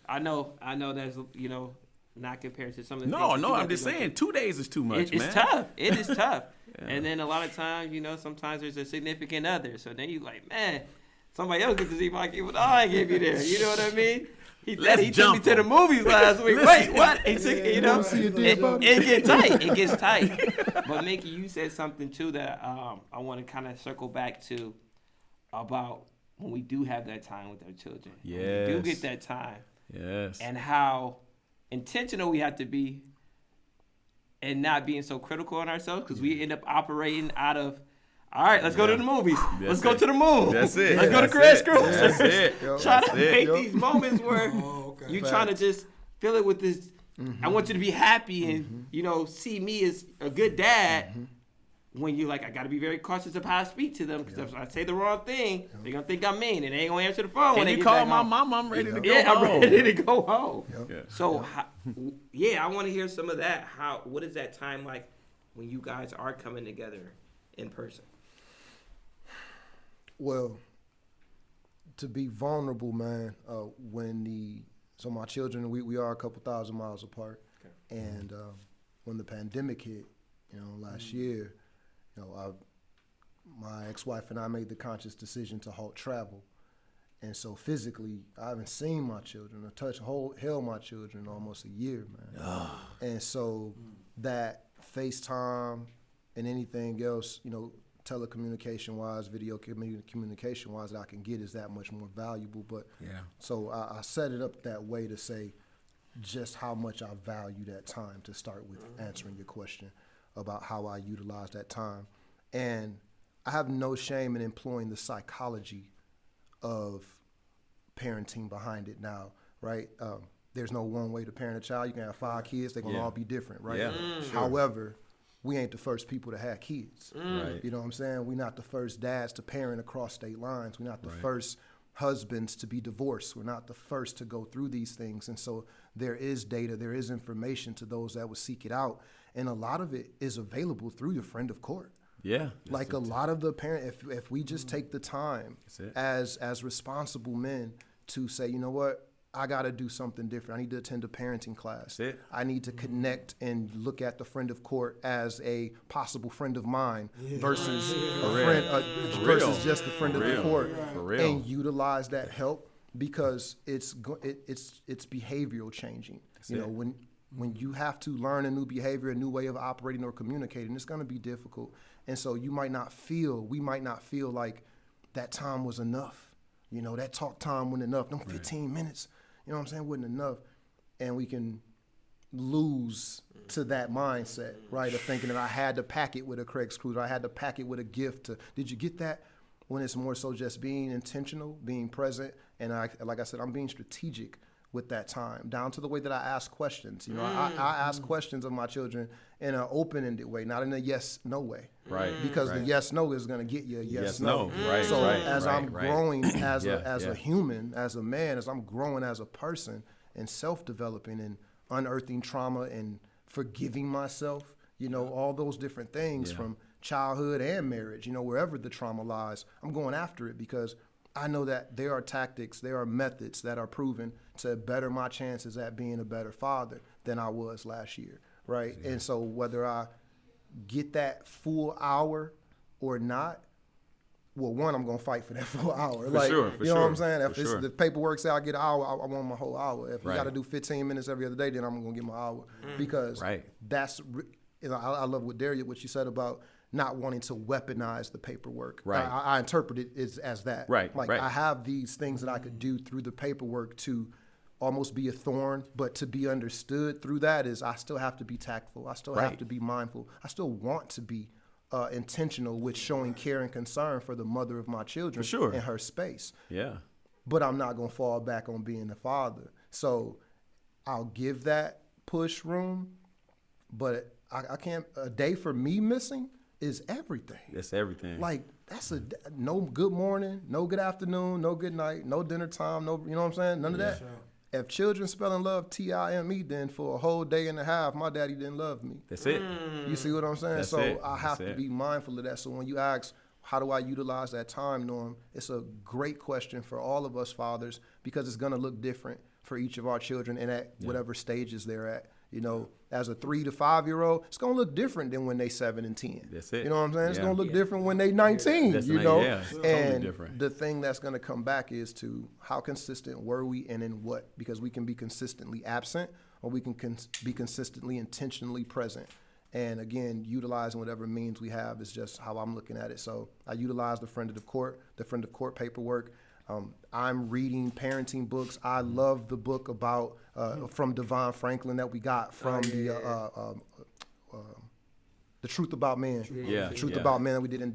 I know that's not compared to some of the things. No, I'm just saying 2 days is too much, man. It's tough. It is tough. And then a lot of times, sometimes there's a significant other. So then you like, man, somebody else gets to see my kid, but I ain't gave you there. You know what I mean? He took me to the movies last week. Wait, what? It gets tight. It gets tight. But Mickey, you said something too that I want to kind of circle back to about when we do have that time with our children. Yes. When we do get that time. Yes. And how intentional we have to be and not being so critical on ourselves because we end up operating out of, all right, let's go to the movies. Let's go to the moon. That's it. Let's go to Crash Cruise. That's it. Try to make these moments where you're trying to just fill it with this. I want you to be happy and see me as a good dad. When you're like, I got to be very cautious of how I speak to them because if I say the wrong thing, they're gonna think I'm mean and they ain't gonna answer the phone. When they you get call back my home. mom, I'm ready to go home. I'm ready to go home. Yeah. So, I want to hear some of that. What is that time like when you guys are coming together in person? Well, to be vulnerable, man, so my children, we are a couple thousand miles apart. Okay. And when the pandemic hit, last year, my ex-wife and I made the conscious decision to halt travel. And so physically, I haven't seen my children or held my children in almost a year, man. And so that FaceTime and anything else, telecommunication-wise, video communication-wise that I can get is that much more valuable. But so I set it up that way to say just how much I value that time to start with answering your question about how I utilize that time. And I have no shame in employing the psychology of parenting behind it now, right? There's no one way to parent a child. You can have 5 kids. They're going to all be different, right? Yeah, sure. However, we ain't the first people to have kids. Right. You know what I'm saying? We're not the first dads to parent across state lines. We're not the first husbands to be divorced. We're not the first to go through these things. And so there is data, there is information to those that would seek it out. And a lot of it is available through your friend of court. Yeah. Like a lot of the parents, if we just take the time as responsible men to say, you know what, I got to do something different. I need to attend a parenting class. I need to connect and look at the friend of court as a possible friend of mine versus a friend, versus just a friend of the court, and utilize that help because it's behavioral changing. When you have to learn a new behavior, a new way of operating or communicating, it's going to be difficult. And so we might not feel like that time was enough. That talk time wasn't enough. Them 15 minutes. You know what I'm saying? Wasn't enough. And we can lose to that mindset, right? Of thinking that I had to pack it with a Craig's Cruise, or I had to pack it with a gift. Did you get that? When it's more so just being intentional, being present. And like I said, I'm being strategic with that time, down to the way that I ask questions. I ask questions of my children in an open-ended way, not in a yes-no way. Right. Because the yes-no is going to get you a yes-no. Right. So as I'm growing as a human, as a man, as I'm growing as a person and self-developing and unearthing trauma and forgiving myself, all those different things from childhood and marriage, wherever the trauma lies, I'm going after it because I know that there are tactics, there are methods that are proven to better my chances at being a better father than I was last year, right? And so whether I get that full hour or not, well, one, I'm gonna fight for that full hour. For sure, for you know what I'm sure, saying? If for sure. the paperwork say I get an hour, I want my whole hour. If you Right. got to do 15 minutes every other day, then I'm gonna get my hour because Right. that's I love what you said about not wanting to weaponize the paperwork. Right. I interpret it as that. Right, Like right. I have these things that I could do through the paperwork to almost be a thorn, but to be understood through that is I still have to be tactful. I still have Right. to be mindful. I still want to be intentional with showing care and concern for the mother of my children For sure. in her space. Yeah. But I'm not going to fall back on being the father. So I'll give that push room, but I can't. A day for me missing is everything. That's everything. Like that's no good morning, no good afternoon, no good night, no dinner time, no, you know what I'm saying? None of that. If children spelling love TIME, then for a whole day and a half, my daddy didn't love me. That's it. You see what I'm saying? That's So it. I have That's to it. be mindful of that. So when you ask, how do I utilize that time, Norm? It's a great question for all of us fathers because it's going to look different for each of our children and at whatever stages they're at. You know, as a 3 to 5 year old, it's going to look different than when they 7 and 10. That's it. You know what I'm saying? It's Yeah. going to look different when they 19, That's you nice. know? Yeah, it's totally and different. the thing that's going to come back is to how consistent were we and in what? Because we can be consistently absent or we can be consistently intentionally present. And again, utilizing whatever means we have is just how I'm looking at it. So I utilize the friend of court paperwork. I'm reading parenting books. I love the book about from Devon Franklin that we got from the Truth About Men. Yeah, The Truth yeah. About Men that we did in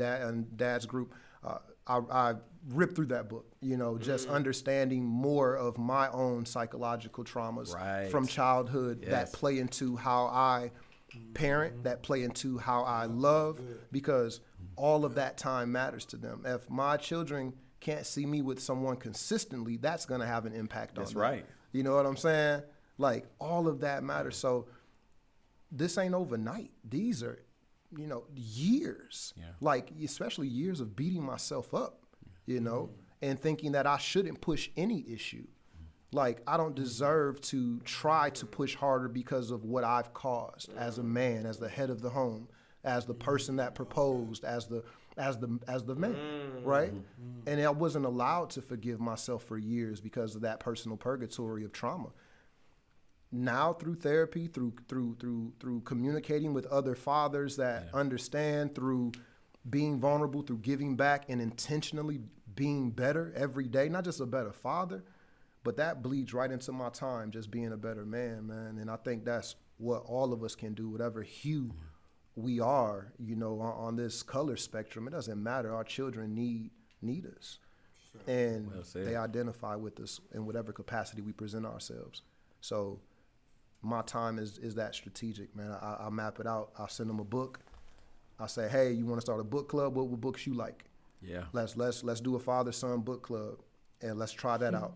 Dad's group. I ripped through that book, you know, just understanding more of my own psychological traumas Right. from childhood Yes. that play into how I parent, that play into how I love, because all of that time matters to them. If my children can't see me with someone consistently, that's going to have an impact on That's them. right. You know what I'm saying? Like all of that matters. So this ain't overnight. These are, you know, years. Yeah. Like especially years of beating myself up, you know, and thinking that I shouldn't push any issue. Like I don't deserve to try to push harder because of what I've caused as a man, as the head of the home, as the person that proposed, as the man, right? And I wasn't allowed to forgive myself for years because of that personal purgatory of trauma. Now through therapy, through communicating with other fathers that understand, through being vulnerable, through giving back and intentionally being better every day, not just a better father, but that bleeds right into my time just being a better man, man. And I think that's what all of us can do, whatever hue we are, you know, on this color spectrum. It doesn't matter. Our children need us. And Well said. they identify with us in whatever capacity we present ourselves. So my time is that strategic, man. I map it out. I send them a book. I say, hey, you want to start a book club? What books you like? Yeah. Let's do a father-son book club, and let's try that out.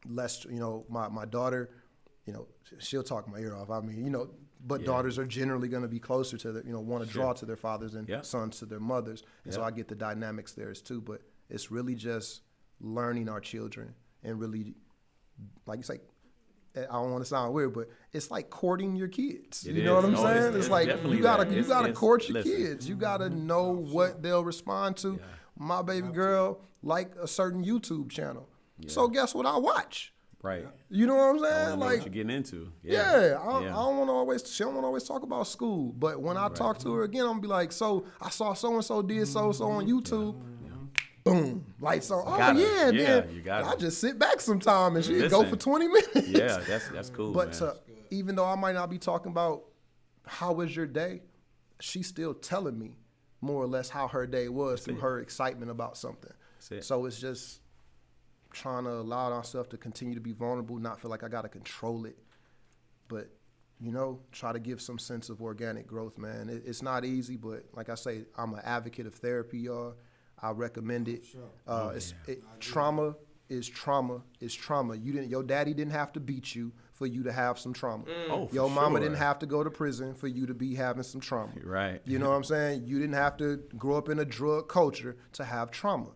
Let's, you know, my daughter, you know, she'll talk my ear off. I mean, you know, but daughters are generally going to be closer to the, you know, want to draw to their fathers and sons to their mothers, and so I get the dynamics there too. But it's really just learning our children and really, like you say, I don't want to sound weird, but it's like courting your kids. It You know is. what I'm Oh, saying? it's It's like definitely you gotta that. you gotta It's- court your listen. kids. You gotta know what they'll respond to. Yeah. My baby girl like a certain YouTube channel, so guess what I watch? Right. You know what I'm I saying? wanna know Like, what you're getting into. yeah, I don't want to always. She don't want to always talk about school. But when I talk to her again, I'm gonna be like, so I saw so and so did so on YouTube. Boom, like so. Oh Gotta. yeah, and Yeah, then you gotta. I just sit back sometime and she go Listen. for 20 minutes. Yeah, that's cool. But man. even though I might not be talking about how was your day, she's still telling me more or less how her day was through her excitement about something. That's it. So it's just trying to allow ourselves to continue to be vulnerable, not feel like I got to control it, but, you know, try to give some sense of organic growth, man. It's not easy, but like I say, I'm an advocate of therapy, y'all. I recommend it. Trauma is trauma is trauma. Your daddy didn't have to beat you for you to have some trauma. Oh, for Your mama sure. didn't have to go to prison for you to be having some trauma. Right. You know what I'm saying? You didn't have to grow up in a drug culture to have trauma.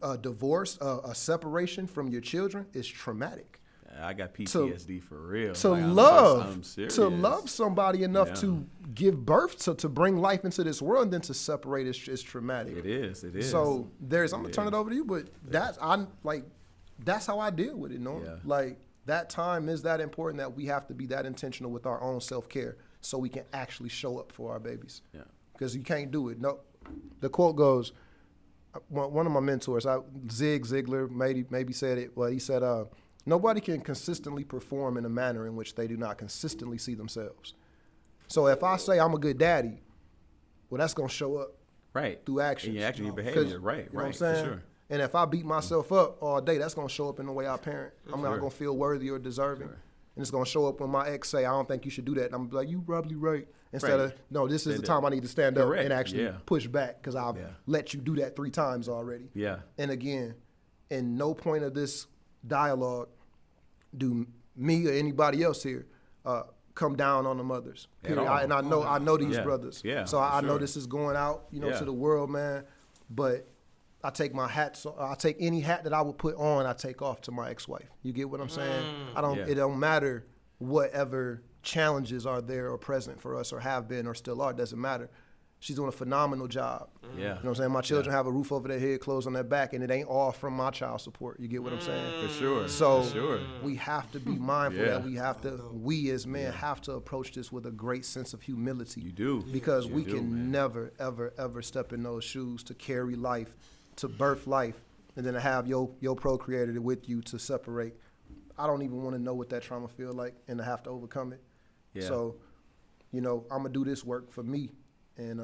A divorce, a separation from your children is traumatic. I got PTSD for real. to Like, I'm love serious. to love somebody enough Yeah. to give birth to bring life into this world, and then to separate is traumatic. It is. So I'm gonna turn it over to you, but that's how I deal with it, Norm. Yeah. Like that time is that important that we have to be that intentional with our own self-care so we can actually show up for our babies. Yeah. Because you can't do it. No, the quote goes, one of my mentors, Zig Ziglar, maybe said it, but he said, nobody can consistently perform in a manner in which they do not consistently see themselves. So if I say I'm a good daddy, well, that's going to show up Right. through actions. And your action, your 'Cause, behavior. Right. You know what I'm Right. saying? For sure. And if I beat myself up all day, that's going to show up in the way I parent. I'm not Sure. going to feel worthy or deserving. And it's going to show up when my ex say, I don't think you should do that. And I'm like, you probably right. Instead Right. of, no, this is the Stand time I need to stand up Correct. and actually Yeah. push back because I've Yeah. let you do that 3 times already. Yeah. And again, in no point of this dialogue do me or anybody else here come down on the mothers. At Period. all. I know these Yeah. brothers. Yeah, So for I know sure. this is going out, Yeah. to the world, man. But I take my hat. So I take any hat that I would put on. I take off to my ex-wife. You get what I'm saying? Yeah. It don't matter whatever challenges are there or present for us or have been or still are. It doesn't matter. She's doing a phenomenal job. Yeah. You know what I'm saying? My children have a roof over their head, clothes on their back, and it ain't all from my child support. You get what I'm saying? For sure. So For sure. we have to be mindful Yeah. that we as men have to approach this with a great sense of humility. You do. Because You we do, can man. never, ever, ever step in those shoes to carry life, to birth life, and then to have your procreator with you to separate. I don't even want to know what that trauma feel like and to have to overcome it. Yeah. So, I'm going to do this work for me. And,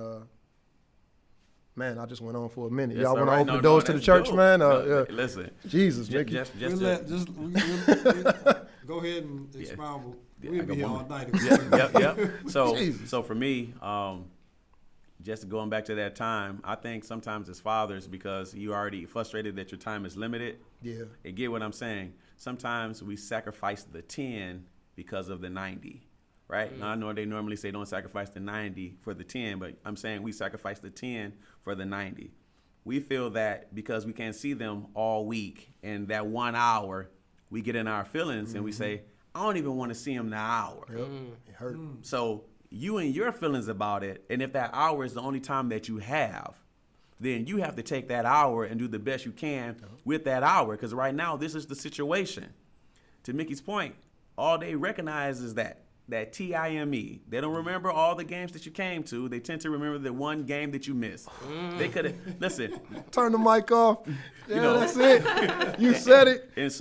man, I just went on for a minute. Yes, Y'all all want to right. open No, the doors to the that's church, dope. man? No, listen. Jesus, Just, Mickey. just, We'll just let, just, we'll go ahead and expound. Yeah, We'll I be got here one all more. night. Yep. So, Jesus. so for me, just going back to that time, I think sometimes as fathers, because you already frustrated that your time is limited. Yeah. And get what I'm saying? Sometimes we sacrifice the 10 because of the 90, right? Now, I know they normally say don't sacrifice the 90 for the 10, but I'm saying we sacrifice the 10 for the 90. We feel that because we can't see them all week, and that 1 hour, we get in our feelings and we say, I don't even want to see him the hour. Yep. It hurt. So you and your feelings about it, and if that hour is the only time that you have, then you have to take that hour and do the best you can with that hour. Because right now, this is the situation. To Mickey's point, all they recognize is that time. They don't remember all the games that you came to. They tend to remember the one game that you missed. They could have, listen, Turn the mic off. Yeah, know. that's it. You said it. and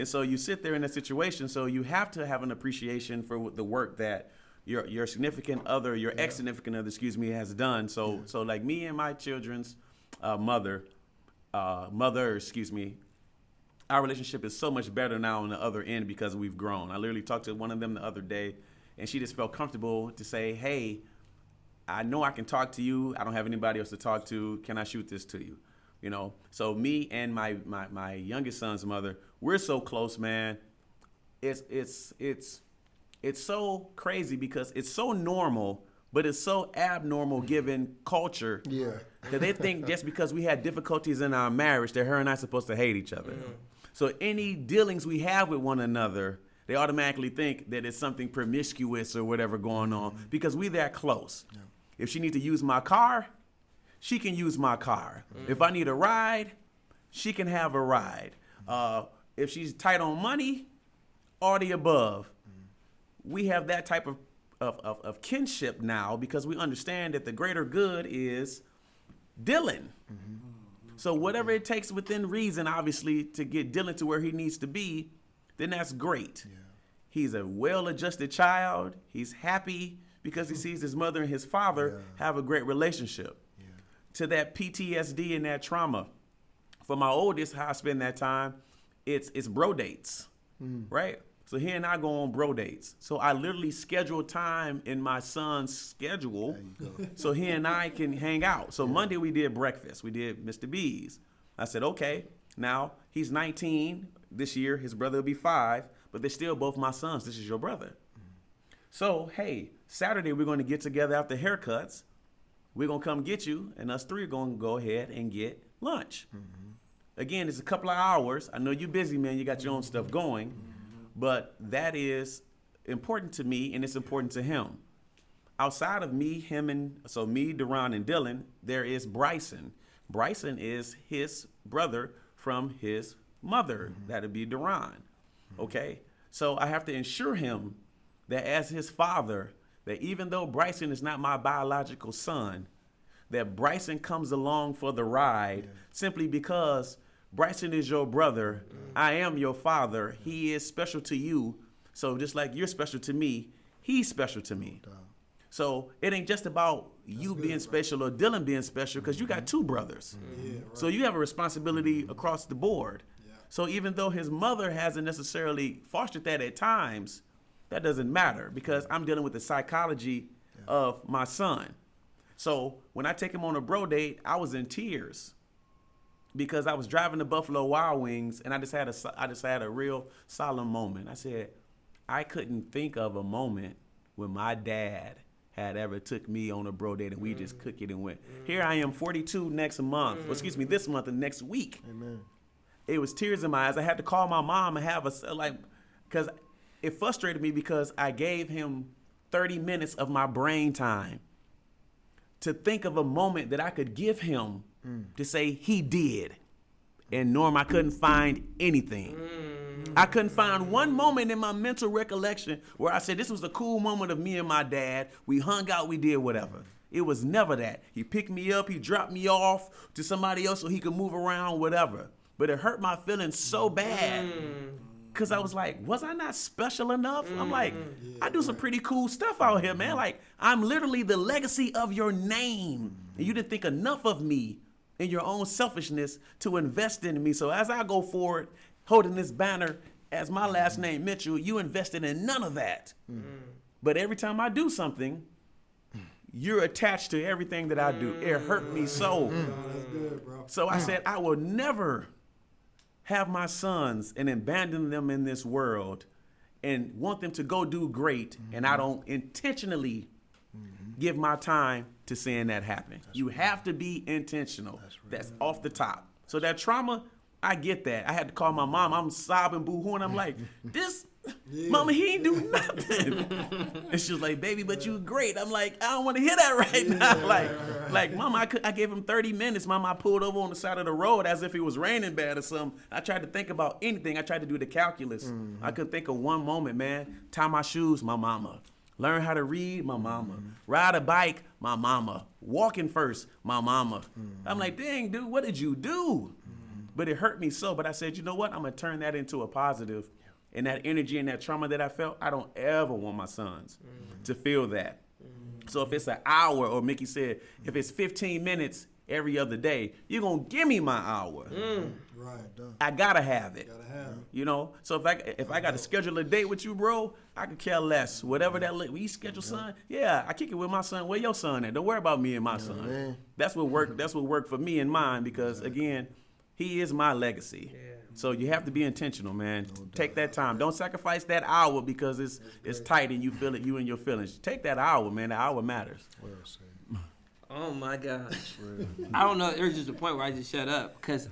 so you sit there in that situation. So you have to have an appreciation for the work that your significant other, your ex-significant other, has done. So like me and my children's mother, our relationship is so much better now on the other end because we've grown. I literally talked to one of them the other day, and she just felt comfortable to say, hey, I know I can talk to you. I don't have anybody else to talk to. Can I shoot this to you? So me and my youngest son's mother, we're so close, man. It's so crazy because it's so normal, but it's so abnormal given culture. Yeah. That they think just because we had difficulties in our marriage that her and I are supposed to hate each other. So any dealings we have with one another, they automatically think that it's something promiscuous or whatever going on because we that close. Yeah. If she needs to use my car, she can use my car. If I need a ride, she can have a ride. If she's tight on money, all the above. We have that type of kinship now because we understand that the greater good is Dylan. So whatever it takes within reason, obviously, to get Dylan to where he needs to be, then that's great. Yeah. He's a well-adjusted child. He's happy because he sees his mother and his father have a great relationship. Yeah. To that PTSD and that trauma, for my oldest, how I spend that time, it's bro dates, right? So he and I go on bro dates. So I literally schedule time in my son's schedule so he and I can hang out. So Monday we did breakfast. We did Mr. B's. I said, okay, now he's 19 this year. His brother will be 5, but they're still both my sons. This is your brother. So, hey, Saturday we're going to get together after haircuts. We're going to come get you, and us 3 are going to go ahead and get lunch. Again, it's a couple of hours. I know you're busy, man. You got your own stuff going. But that is important to me, and it's important to him. Outside of me, me, Deron, and Dylan, there is Bryson. Bryson is his brother from his mother. That'd be Deron. Okay? So I have to ensure him that as his father, that even though Bryson is not my biological son, that Bryson comes along for the ride simply because Bryson is your brother. I am your father. He is special to you. So just like you're special to me, he's special to me. So it ain't just about you being special or Dylan being special, because you got two brothers. So you have a responsibility across the board. So even though his mother hasn't necessarily fostered that at times, that doesn't matter, because I'm dealing with the psychology of my son. So when I take him on a bro date, I was in tears because I was driving to Buffalo Wild Wings, and I just had a real solemn moment. I said, I couldn't think of a moment when my dad had ever took me on a bro date and we just cooked it and went. Here I am, 42 next month, this month and next week. Amen. It was tears in my eyes. I had to call my mom and have because it frustrated me because I gave him 30 minutes of my brain time to think of a moment that I could give him to say he did. And Norm, I couldn't find anything. I couldn't find one moment in my mental recollection where I said, this was a cool moment of me and my dad. We hung out, we did whatever. It was never that. He picked me up, he dropped me off to somebody else so he could move around, whatever. But it hurt my feelings so bad. Because I was like, was I not special enough? I'm like, I do some pretty cool stuff out here, man. Like, I'm literally the legacy of your name. And you didn't think enough of me in your own selfishness to invest in me. So as I go forward, holding this banner as my last name, Mitchell, you invested in none of that. But every time I do something, you're attached to everything that I do. It hurt me so. That's good, bro. So I said, I will never have my sons and abandon them in this world and want them to go do great, and I don't intentionally give my time to seeing that happen. You have to be intentional. That's off the top. So that trauma, I get that. I had to call my mom. I'm sobbing, boo-hooing. I'm like, mama, he ain't do nothing. And she was like, baby, but you great. I'm like, I don't want to hear that right now. Like, mama, I gave him 30 minutes. Mama, I pulled over on the side of the road as if it was raining bad or something. I tried to think about anything. I tried to do the calculus. I couldn't think of one moment, man. Tie my shoes, my mama. Learn how to read, my mama. Ride a bike, my mama. Walking first, my mama. I'm like, dang, dude, what did you do? But it hurt me so. But I said, you know what? I'm going to turn that into a positive. And that energy and that trauma that I felt, I don't ever want my sons to feel that. So if it's an hour, or Mickey said, if it's 15 minutes every other day, you're going to give me my hour. Right, done. I got to have it. Gotta have it. You know? So if I got to schedule a date with you, bro, I could care less. Whatever that, we schedule, son. Yeah, I kick it with my son. Where your son at? Don't worry about me and my son. Man. That's what worked for me and mine, because, again, he is my legacy. So you have to be intentional, man. Take that time. Don't sacrifice that hour because it's tight and you feel it, you and your feelings. Take that hour, man. The hour matters. Well said. Oh my gosh. I don't know. There was just a point where I just shut up because,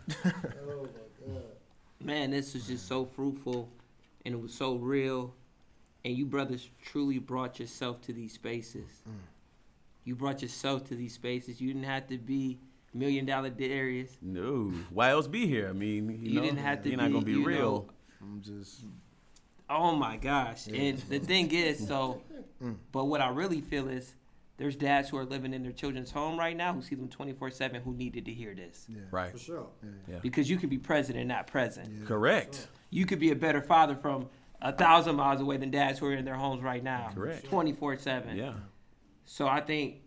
man, this was just so fruitful and it was so real. And you brothers truly brought yourself to these spaces. You brought yourself to these spaces. You didn't have to be $1 Million Darius. No. Why else be here? I mean, you know, didn't have to you're not going to be real. I'm just. Oh my gosh. And the thing is, but what I really feel is there's dads who are living in their children's home right now who see them 24/7 who needed to hear this. Yeah. Right. For sure. Yeah. Because you could be present and not present. Correct. You could be a better father from 1,000 miles away than dads who are in their homes right now. Correct. 24/7. Yeah. So I think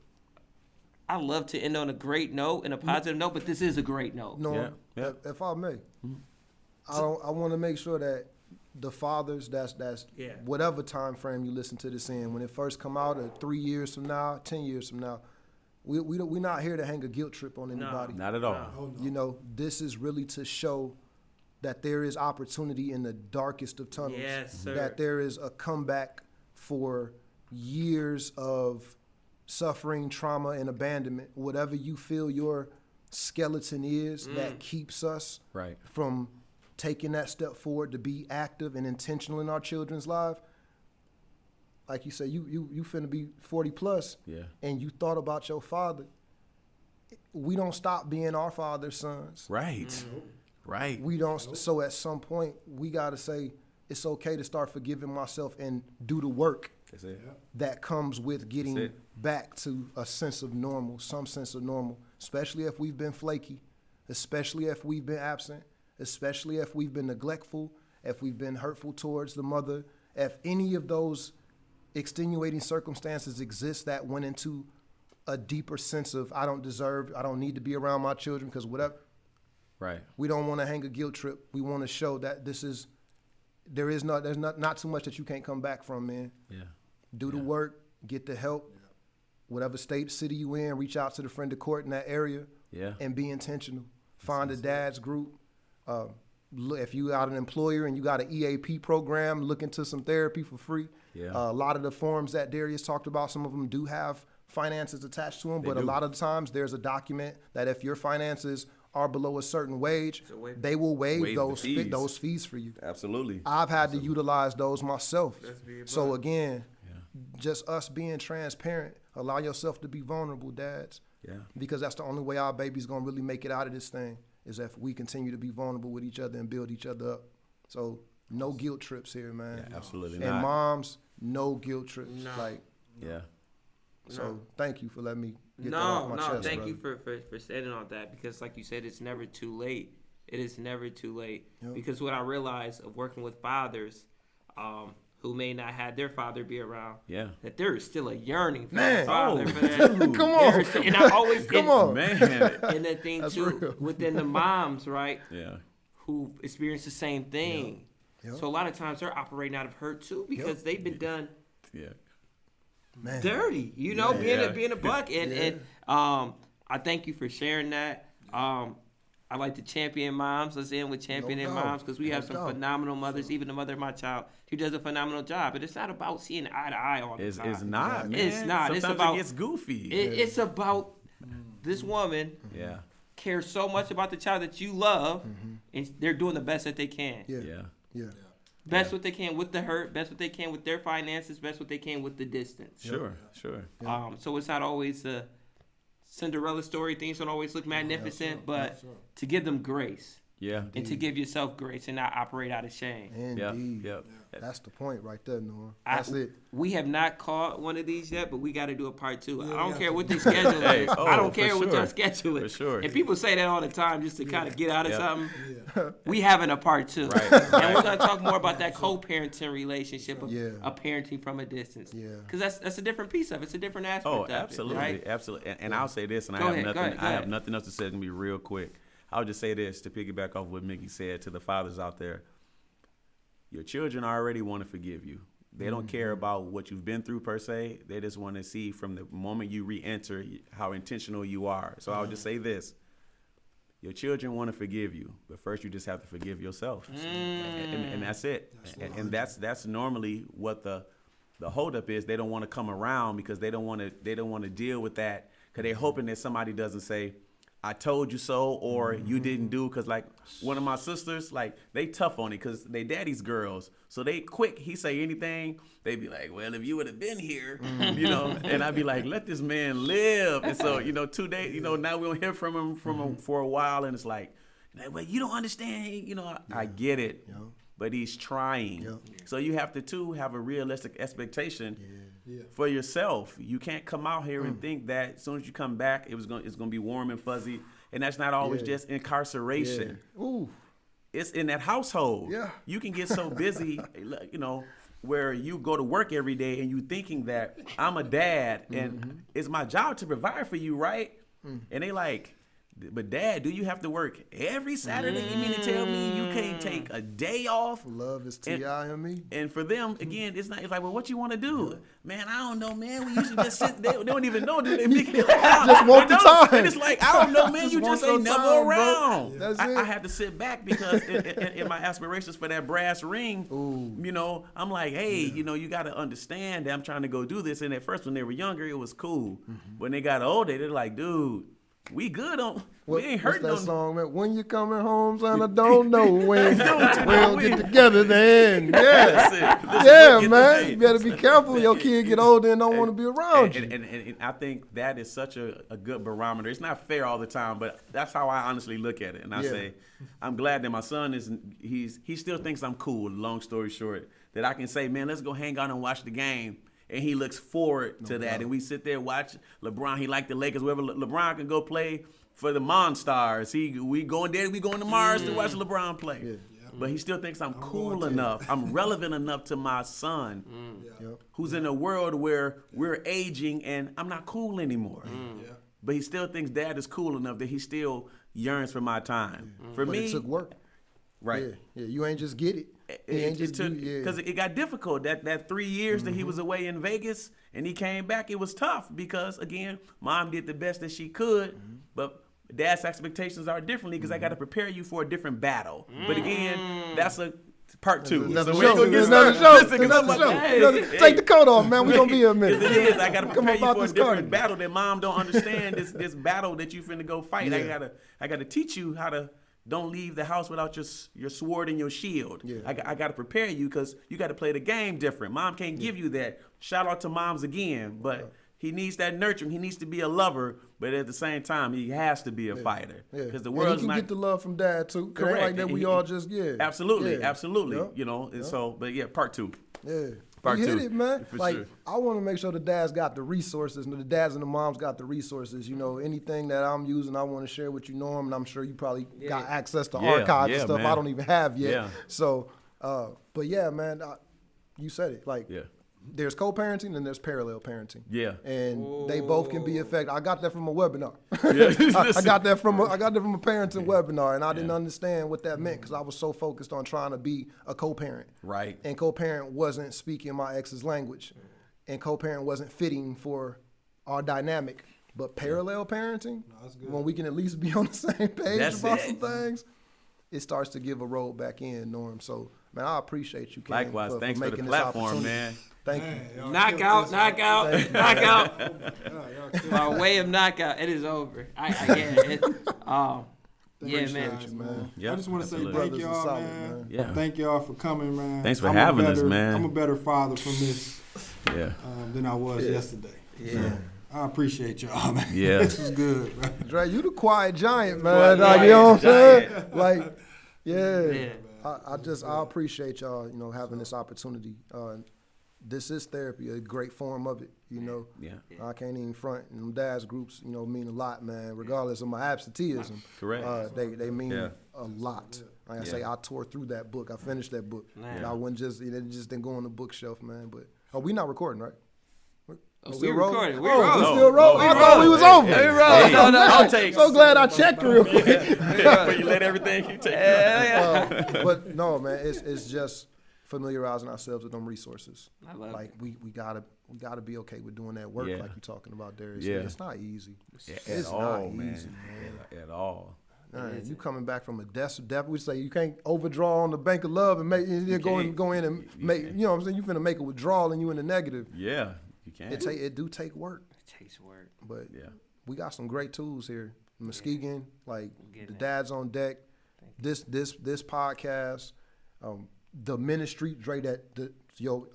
I love to end on a great note and a positive note, but this is a great note. No, Yeah. if I may, I want to make sure that the fathers, that's Yeah. whatever time frame you listen to this in, when it first come out, 3 years from now, 10 years from now, we're not here to hang a guilt trip on anybody. Not at all. Oh, no. You know, this is really to show that there is opportunity in the darkest of tunnels. Yes, sir. That there is a comeback for years of suffering, trauma, and abandonment. Whatever you feel your skeleton is that keeps us Right. from taking that step forward to be active and intentional in our children's life. Like you say, you finna be 40 plus, Yeah. and you thought about your father. We don't stop being our father's sons. Right. Right. We don't. So at some point, we gotta say it's okay to start forgiving myself and do the work That's it. that comes with getting That's it. back to a sense of normal, some sense of normal, especially if we've been flaky, especially if we've been absent, especially if we've been neglectful, if we've been hurtful towards the mother, if any of those extenuating circumstances exist that went into a deeper sense of I don't need to be around my children because whatever. Right. We don't want to hang a guilt trip. We want to show that there's not too much that you can't come back from, man. Yeah. Do the work, get the help, whatever state, city you in, reach out to the friend of court in that area, Yeah. and be intentional. Find a dad's group. If you got an employer and you got an EAP program, look into some therapy for free. Yeah. A lot of the forms that Darius talked about, some of them do have finances attached to them, They but a do. lot of the times there's a document that if your finances are below a certain wage, they will waive Waive the those fees. those fees for you. Absolutely. I've had to utilize those myself. very So blunt. again, just us being transparent, allow yourself to be vulnerable, dads. Yeah. Because that's the only way our baby's gonna really make it out of this thing, is if we continue to be vulnerable with each other and build each other up. So no guilt trips here, man. Yeah, absolutely And not. moms, no guilt trips. No. Like, Yeah. so thank you for letting me get that off my chest. Thank brother. you for standing on that, because like you said, it's never too late. It is never too late. Yep. Because what I realized of working with fathers who may not have their father be around, Yeah. that there is still a yearning for Man. a father. Oh, for that. dude. Come There on. is- and I always Come on. Man. And the thing That's too, real. within the moms, right, Yeah. who experience the same thing. Yep. So a lot of times they're operating out of hurt too, because they've been done Yeah. Man. dirty, you know, Yeah. being a buck. And I thank you for sharing that. I like to champion moms. Let's end with championing doubt. moms, because we have some No doubt. phenomenal mothers. Even the mother of my child, she does a phenomenal job. But it's not about seeing eye to eye all the It's time. not, man. It's not. It's Sometimes about- it gets goofy. It's about this woman yeah. cares so much about the child that you love, and they're doing the best that they can. Yeah. Yeah. Yeah. Best what they can with the hurt, best what they can with their finances, best what they can with the distance. Sure. Sure. So it's not always a Cinderella story. Things don't always look magnificent, but to give them grace Yeah. and to give yourself grace and not operate out of shame. Yeah. Indeed. Yeah. That's the point right there, Norm. That's it. We have not caught one of these yet, but we got to do a part two. I don't care what the schedule Hey, is. oh, I don't for care what sure. your schedule is. For sure. And people say that all the time just to kind of get out of Yeah. something. We having a part two. Right, And right. we're going to talk more about that co-parenting relationship of Yeah. a parenting from a distance. Yeah. Because that's a different piece of it. It's a different aspect Oh, of absolutely, it. Right? absolutely. And I'll say this, and Go I have ahead, go nothing. ahead, go I have ahead. nothing else to say. It's gonna be real quick. I'll just say this to piggyback off what Mickey said to the fathers out there. Your children already want to forgive you. They don't care about what you've been through per se. They just want to see from the moment you re-enter how intentional you are. So I'll just say this. Your children want to forgive you, but first you just have to forgive yourself, and that's it. And that's normally what the holdup is. They don't want to come around because they don't want to deal with that because they're hoping that somebody doesn't say, "I told you so," or "You didn't do." Because like one of my sisters, like they tough on it because they daddy's girls, so they quick. He say anything, they be like, "Well, if you would have been here, you know," and I'd be like, "Let this man live." And so 2 days, now we don't hear from him for a while, and it's like, "Well, you don't understand." I get it, but he's trying. So you have to have a realistic expectation for yourself. You can't come out here and think that as soon as you come back, it's gonna be warm and fuzzy, and that's not always just incarceration. Ooh. It's in that household. Yeah. You can get so busy, where you go to work every day and you thinking that I'm a dad and it's my job to provide for you, right? And they like, but Dad, do you have to work every Saturday? You mean to tell me you can't take a day off? Love is T-I-M-E. And for them, again, it's like, well, what you want to do? Man, I don't know, man. We usually just sit there. They don't even know, do they? Just want the time. And it's like, I don't know, man. You Just just want ain't your never time, bro. around. That's I it. had to sit back because in my aspirations for that brass ring, I'm like, hey, you got to understand that I'm trying to go do this. And at first, when they were younger, it was cool. When they got older, they're like, dude, we good on. What, We ain't what's hurting that on. song, man? When you coming home, son, I don't know when. Don't We'll we? get together then. Yeah. Listen, Yeah, we'll get man. today. You better be careful. Your kid get older and don't want to be around you. And I think that is such a good barometer. It's not fair all the time, but that's how I honestly look at it. And I Yeah. say, I'm glad that my son he still thinks I'm cool. Long story short, that I can say, man, let's go hang out and watch the game. And he looks forward to that. And we sit there watch LeBron. He like the Lakers. Wherever LeBron can go play for the Monstars. We going to Mars to watch LeBron play. Yeah. But he still thinks I'm cool enough. I'm relevant enough to my son, who's in a world where we're aging and I'm not cool anymore. But he still thinks Dad is cool enough that he still yearns for my time. For But me, it took work. right? Yeah. You ain't just get it. You ain't just took do- yeah. because it got difficult. That 3 years that he was away in Vegas and he came back, it was tough because again, Mom did the best that she could, but Dad's expectations are differently because I got to prepare you for a different battle. But again, that's a part two. Another So show. we're gonna get Another started. show. Listen, 'cause Another I'm show. like, Another- Take the coat off, man. We gonna be here a minute. Because it is. I gotta Come prepare you about for a this different cardio. battle that Mom don't understand. This battle that you finna go fight. Yeah. I gotta teach you how to don't leave the house without your sword and your shield. Yeah. I gotta prepare you because you gotta play the game different. Mom can't give you that. Shout out to moms again, but he needs that nurturing. He needs to be a lover, but at the same time, he has to be a fighter. Yeah. Because the And world's he can not get the love from Dad too. It ain't correct. like that And we he- all just absolutely, Yeah. absolutely. Yep. You know, and so, but yeah, part two. Yeah. Part You hit two, it, man. for Like sure. I want to make sure the dads got the resources, and the dads and the moms got the resources. You know, anything that I'm using, I want to share with you, Norm, and I'm sure you probably got access to Yeah, archives yeah, and stuff man. I don't even have yet. Yeah. So, but yeah, man, you said it. Like, Yeah. there's co-parenting and there's parallel parenting. Yeah. And they both can be effective. I got that from a webinar. Yeah. I got that from a parenting webinar, and I didn't understand what that meant because I was so focused on trying to be a co-parent. Right. And co-parent wasn't speaking my ex's language, and co-parent wasn't fitting for our dynamic. But parallel parenting, when we can at least be on the same page That's about it. some things, it starts to give a road back in, Norm. So, man, I appreciate you, Ken, Likewise, thanks for the making this platform, opportunity. man. Thank you. Knockout. By way of knockout, it is over. Yeah, man. Appreciate you, man. Yeah, I just want to say absolutely. thank Brothers y'all, are solid, man. man. Yeah. Thank y'all for coming, man. Thanks for I'm a having us, better- man. I'm a better father from this Yeah. than I was yesterday. Yeah. I appreciate y'all, man. Yeah. This was good, bro. Dre, you the quiet giant, man. Quiet Like, you know what I'm saying? giant. Like, yeah. Yeah. I appreciate y'all, having this opportunity. This is therapy, a great form of it, Yeah. I can't even front. And them dads groups, mean a lot, man. Regardless of my absenteeism, Correct. they mean Yeah. a lot. Like I say, I tore through that book. I finished that book. Man. And I wouldn't it just didn't go on the bookshelf, man. But we not recording, right? Oh, Still we rolling? recorded. We Oh, we rolling. still rolling. Oh, I we thought we was over. Yeah, we rolling. Hey, No, no, I'll no. take. So glad I checked real quick. Before you let everything you take. But no, man, it's just familiarizing ourselves with them resources. I love Like we gotta be okay with doing that work, Yeah. like you're talking about, Darius. Yeah. It's not easy. Yeah, It's at not all, man. easy, At all. Man, you coming back from a death, we say you can't overdraw on the bank of love and make go in and make. You know what I'm saying? You finna make a withdrawal and you in the negative. Yeah, you can. It do take work, It takes work. but Yeah. we got some great tools here. Muskegon, like getting the it. dads on deck. This podcast, the ministry, Dre.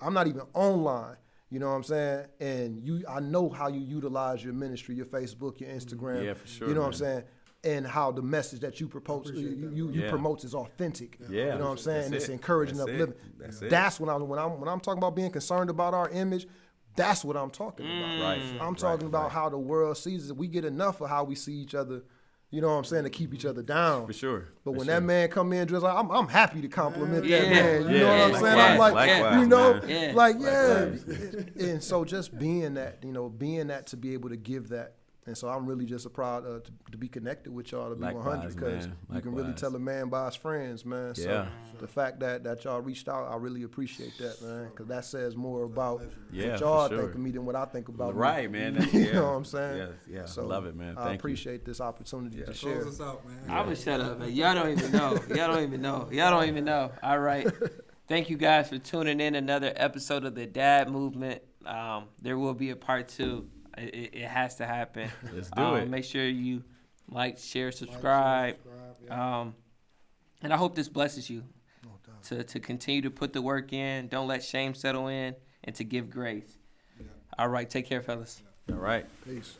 I'm not even online. You know what I'm saying? And I know how you utilize your ministry, your Facebook, your Instagram. Yeah, for sure, You know what I'm man. saying? And how the message that you propose, you Yeah. promote is authentic. Yeah. You know what I'm saying? That's And it's it. encouraging, That's it. uplifting. That's it. That's when I'm talking about being concerned about our image. That's what I'm talking about. Right. I'm talking about how the world sees it. We get enough of how we see each other. You know what I'm saying, to keep each other down. For sure. But For when sure. that man come in, just like I'm happy to compliment Yeah. that man. You Yeah. know what I'm saying? I'm like, Likewise, you know, man. Yeah. like and so just being that, being that to be able to give that. And so I'm really just proud to be connected with y'all, to be Likewise, 100, because man. you can really Likewise. tell a man by his friends, man. So Yeah. the fact that y'all reached out, I really appreciate that, man, because that says more about Yeah, what y'all for sure. think of me than what I think about me. Right, man. That's- You yeah. know what I'm saying? Yeah, yeah. So Love it, man. I Thank you. appreciate this opportunity to share. Close us out, man. I'm gonna shut up, man. Y'all don't even know. Y'all don't even know. Y'all don't even know. All right. Thank you guys for tuning in. Another episode of the Dad Movement. There will be a part 2. It has to happen. Let's do it. Make sure you Like, share, subscribe. yeah. And I hope this blesses you No doubt. to continue to put the work in. Don't let shame settle in, and to give grace. All right, take care, fellas. All right. Peace.